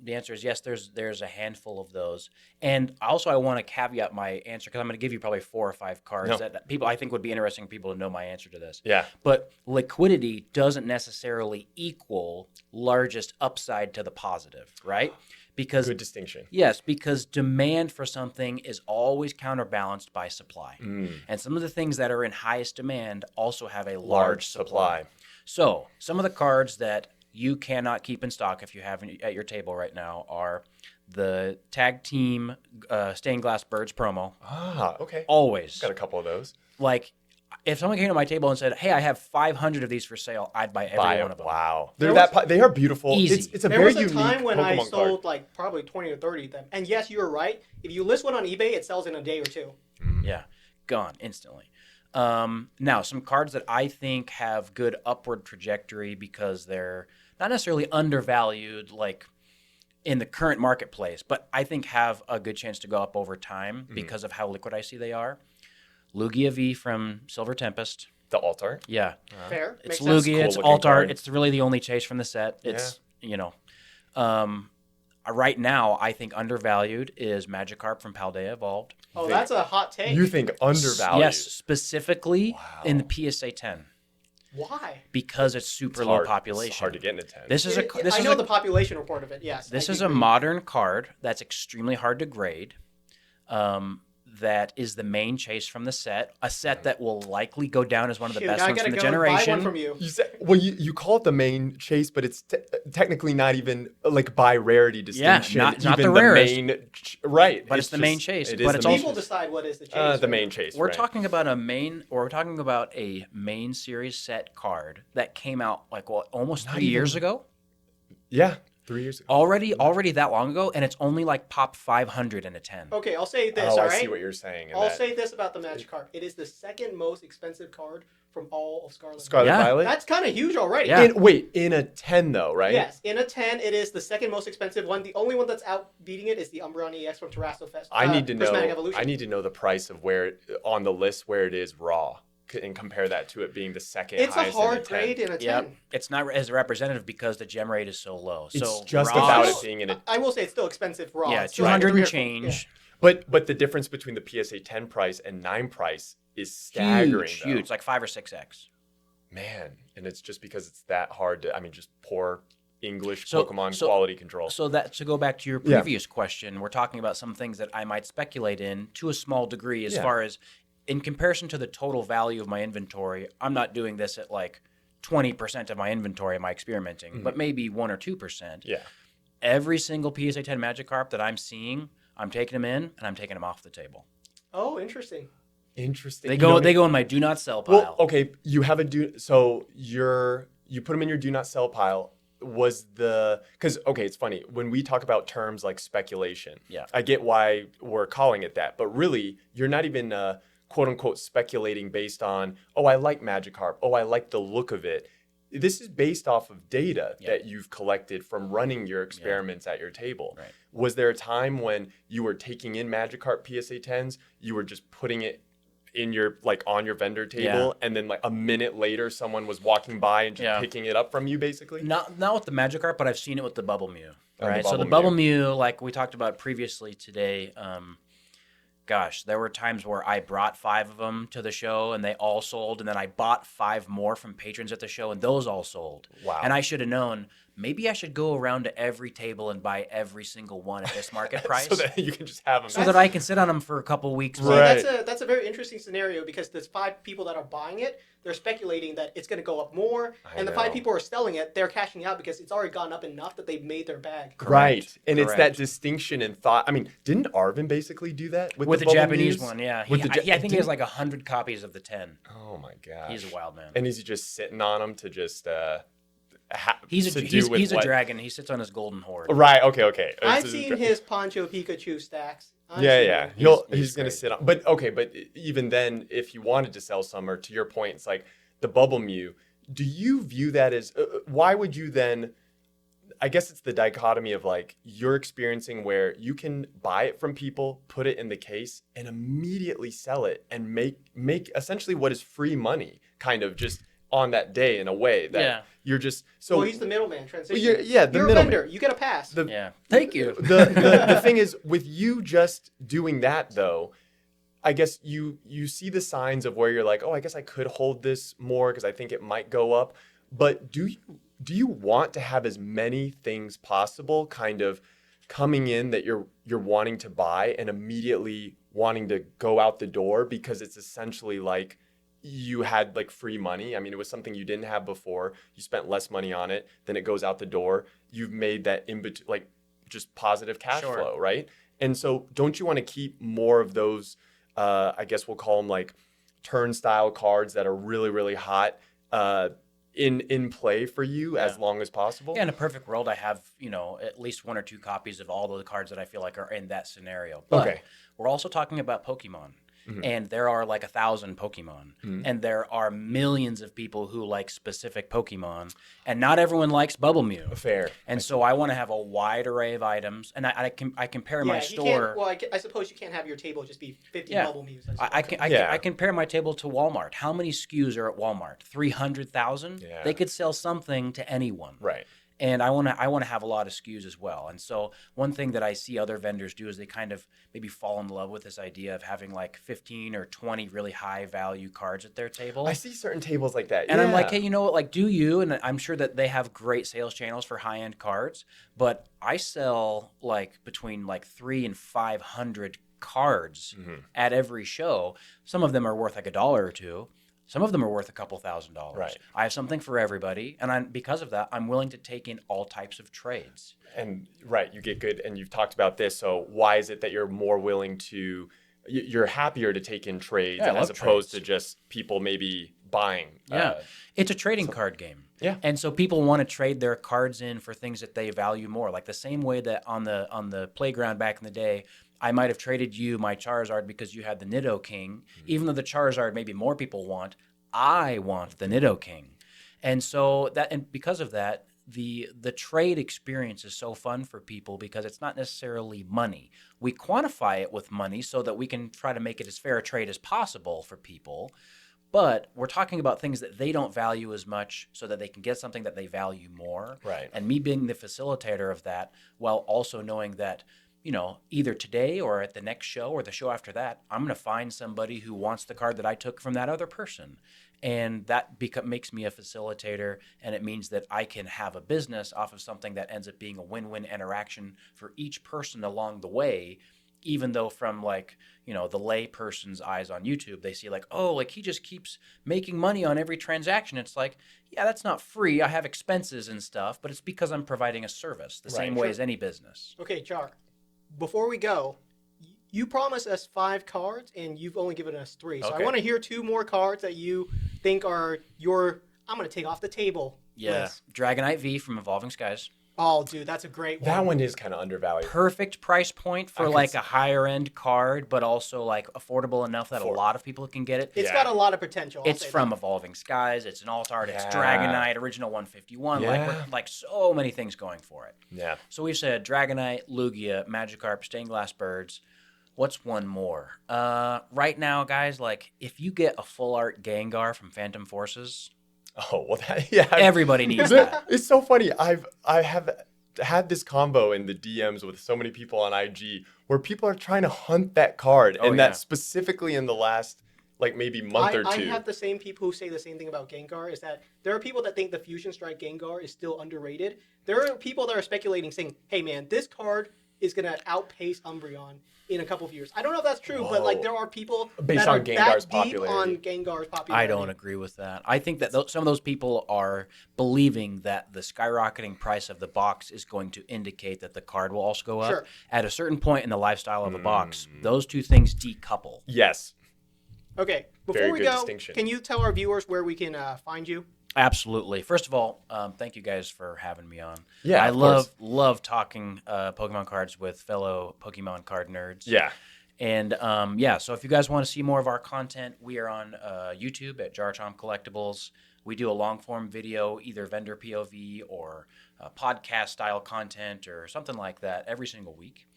the answer is yes. There's a handful of those, and also I want to caveat my answer because I'm going to give you probably 4 or 5 cards that people I think would be interesting for people to know my answer to this. Yeah. But liquidity doesn't necessarily equal largest upside to the positive, right? Because good distinction. Yes, because demand for something is always counterbalanced by supply. And some of the things that are in highest demand also have a large supply. So some of the cards that you cannot keep in stock if you have at your table right now are the Tag Team Stained Glass Birds promo. Okay. Always. Got a couple of those. Like, if someone came to my table and said, "Hey, I have 500 of these for sale," I'd buy every one of them. Wow, they are beautiful. Easy. It's a there very was a unique time when I Pokemon sold card. like probably 20 or 30 of them. And yes, you were right. If you list one on eBay, it sells in a day or two. Yeah, gone instantly. Now, some cards that I think have good upward trajectory because they're not necessarily undervalued, like in the current marketplace, but I think have a good chance to go up over time because of how liquid icy they are. Lugia V from Silver Tempest. The alt art. Yeah. Fair. It's Makes sense. Lugia, Cool it's looking alt art. card. It's really the only chase from the set. It's, right now, I think undervalued is Magikarp from Paldea Evolved. Oh, that's a hot take. You think undervalued? Yes, specifically in the PSA 10. Why? Because it's super It's low hard. population. It's hard to get in a 10. This is a I know the population report of it, yes. This I is do a agree. modern card that's extremely hard to grade. That is the main chase from the set. A set that will likely go down as one of the Shoot, best now I ones gotta from the go and buy generation. one from you. You call it the main chase, but it's technically not even like by rarity distinction. not even the rarest. Right, But it's the main chase. It But is it's the main also- People chase. decide what is the chase. The main chase. We're right. talking about a main series set card that came out almost 3 years ago. Yeah, 3 years ago. Already that long ago, and it's only like pop 500 in a 10. Okay, I'll say this, Oh, all I right? see what you're saying. I'll say this about the Magikarp. It is the second most expensive card from all of Scarlet. Scarlet Yeah. Violet. That's kind of huge already. Yeah. In a 10 though, right? Yes, in a 10, it is the second most expensive one. The only one that's out beating it is the Umbreon EX from Terrasso Fest. I need to know. Prismatic Evolution. I need to know the price of where on the list where it is raw, and compare that to it being the second It's a highest hard in a 10. grade in a 10. Yep. It's not as representative because the gem rate is so low. It's So just raw- about Still, it being in a. I will say it's still expensive raw. Yeah, It's still 200 and 300 change. But the difference between the PSA 10 price and 9 price is staggering. Huge, though. huge, like 5 or 6x. Man, and it's just because it's that hard to. I mean, just poor English So- Pokemon so- quality control. So that to go back to your Yeah. previous question, we're talking about some things that I might speculate in to a small degree as Yeah. far as in comparison to the total value of my inventory. I'm not doing this at like 20% of my inventory am I experimenting, but maybe 1 or 2%. Yeah. Every single PSA 10 Magikarp that I'm seeing, I'm taking them in and I'm taking them off the table. Oh, interesting. Interesting. They You go know, they go in my do not sell pile. Well, okay, you have so you put them in your do not sell pile. Because it's funny when we talk about terms like speculation. Yeah. I get why we're calling it that, but really you're not even quote unquote speculating based on I like Magikarp, I like the look of it. This is based off of data that you've collected from running your experiments at your table. Right. Was there a time when you were taking in Magikarp PSA 10s, you were just putting it in your on your vendor table, and then like a minute later someone was walking by and just picking it up from you basically? Not with the Magikarp, but I've seen it with the Bubble Mew. Oh, the Right. So the Bubble Bubble Mew, like we talked about previously today, there were times where I brought 5 of them to the show and they all sold, and then I bought 5 more from patrons at the show and those all sold. Wow. And I should have known, maybe I should go around to every table and buy every single one at this market price so that you can just have them. so that I can sit on them for a couple weeks. See, Right. that's a very interesting scenario because there's 5 people that are buying it. They're speculating that it's going to go up more, and the 5 know. people who are selling it, they're cashing out because it's already gone up enough that they've made their bag. Right. And it's that Correct. distinction in thought. I mean, didn't Arvin basically do that with the Bubble Japanese Mews? one, yeah. With I think he has like 100 copies of the 10. Oh my gosh. He's a wild man. And is he just sitting on them to just He's to a dragon. He sits on his golden horde. Right. Okay. I've It's seen his Poncho Pikachu stacks. I've Yeah, seen yeah. them. He's gonna great. sit on. But even then, if you wanted to sell some, or to your point, it's like the Bubble Mew. Do you view that as? Why would you then? I guess it's the dichotomy of like you're experiencing where you can buy it from people, put it in the case, and immediately sell it and make essentially what is free money, kind of just on that day in a way that you're just so. Well, he's the middleman transition. You're You're a middleman. vendor. You get a pass. Thank you. The thing is, with you just doing that, though, I guess you see the signs of where you're like, I guess I could hold this more because I think it might go up. But do you want to have as many things possible kind of coming in that you're wanting to buy and immediately wanting to go out the door because it's essentially like you had like free money. I mean, it was something you didn't have before. You spent less money on it, then it goes out the door. You've made that like just positive cash flow, right? And so don't you want to keep more of those, I guess we'll call them like turnstile cards that are really, really hot in play for you as long as possible. Yeah, in a perfect world, I have, at least 1 or 2 copies of all the cards that I feel like are in that scenario. But we're also talking about Pokemon. And there are like 1,000 Pokemon, and there are millions of people who like specific Pokemon, and not everyone likes Bubble Mew. Fair. And so I want to have a wide array of items, and I compare my store. I suppose you can't have your table just be 50 Bubble Mews. I compare my table to Walmart. How many SKUs are at Walmart? 300,000. Yeah. They could sell something to anyone. Right. And I want to have a lot of SKUs as well. And so one thing that I see other vendors do is they kind of maybe fall in love with this idea of having like 15 or 20 really high value cards at their table. I see certain tables like that. And I'm like, hey, you know what? Like, do you? And I'm sure that they have great sales channels for high end cards, but I sell like between like 300 and 500 cards at every show. Some of them are worth like $1 or $2. Some of them are worth a couple $1,000s. Right. I have something for everybody, and because of that, I'm willing to take in all types of trades. And you get good, and you've talked about this. So why is it that you're more willing to? You're happier to take in trades as opposed to just people maybe buying. It's a trading card game. Yeah. And so people want to trade their cards in for things that they value more, like the same way that on the playground back in the day. I might have traded you my Charizard because you had the Nidoking, even though the Charizard maybe more people want. I want the Nidoking, and so because of that, the trade experience is so fun for people because it's not necessarily money. We quantify it with money so that we can try to make it as fair a trade as possible for people. But we're talking about things that they don't value as much so that they can get something that they value more. Right. And me being the facilitator of that, while also knowing that, either today or at the next show or the show after that, I'm going to find somebody who wants the card that I took from that other person. And that makes me a facilitator, and it means that I can have a business off of something that ends up being a win-win interaction for each person along the way, even though from the lay person's eyes on YouTube, they see he just keeps making money on every transaction. It's like, yeah, that's not free. I have expenses and stuff, but it's because I'm providing a service the same way as any business. Okay, Jar. Before we go, you promised us 5 cards, and you've only given us 3. So I want to hear 2 more cards that you think are I'm going to take off the table list. Dragonite V from Evolving Skies. Oh, dude, that's a great one. That one is kind of undervalued. Perfect price point for a higher end card, but also affordable enough that a lot of people can get it. It's got a lot of potential. It's from Evolving Skies. It's an alt art. It's Dragonite, original 151. So many things going for it. Yeah. So we've said Dragonite, Lugia, Magikarp, Stained Glass Birds. What's one more? Right now, guys, if you get a full art Gengar from Phantom Forces. Oh, well, everybody needs that. It's so funny. I have had this combo in the DMs with so many people on IG where people are trying to hunt that card, that specifically in the last maybe month or 2. I have the same people who say the same thing about Gengar, is that there are people that think the Fusion Strike Gengar is still underrated. There are people that are speculating saying, hey man, this card is going to outpace Umbreon in a couple of years. I don't know if that's true, but there are people based that on are Gengar's that deep popularity. on Gengar's popularity. I don't agree with that. I think that some of those people are believing that the skyrocketing price of the box is going to indicate that the card will also go up. Sure. At a certain point in the lifestyle of a box, those two things decouple. Yes. Okay, before we go, can you tell our viewers where we can find you? Absolutely. First of all, thank you guys for having me on. Yeah, I love talking Pokemon cards with fellow Pokemon card nerds. Yeah. And so if you guys want to see more of our content, we are on YouTube at Jarchomp Collectibles. We do a long form video, either vendor POV or podcast style content or something like that every single week.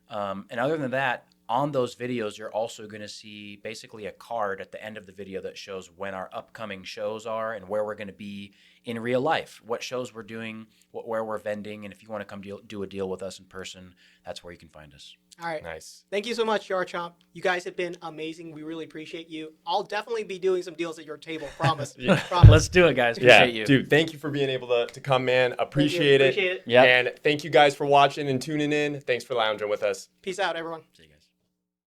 And other than that, on those videos, you're also going to see basically a card at the end of the video that shows when our upcoming shows are and where we're going to be in real life, what shows we're doing, where we're vending, and if you want to come do a deal with us in person, that's where you can find us. All right. Nice. Thank you so much, Jarchomp. You guys have been amazing. We really appreciate you. I'll definitely be doing some deals at your table. Promise. Promise. Let's do it, guys. Appreciate you. Dude, thank you for being able to come, man. Appreciate it. Appreciate it. Yeah. And thank you guys for watching and tuning in. Thanks for lounging with us. Peace out, everyone. See you guys.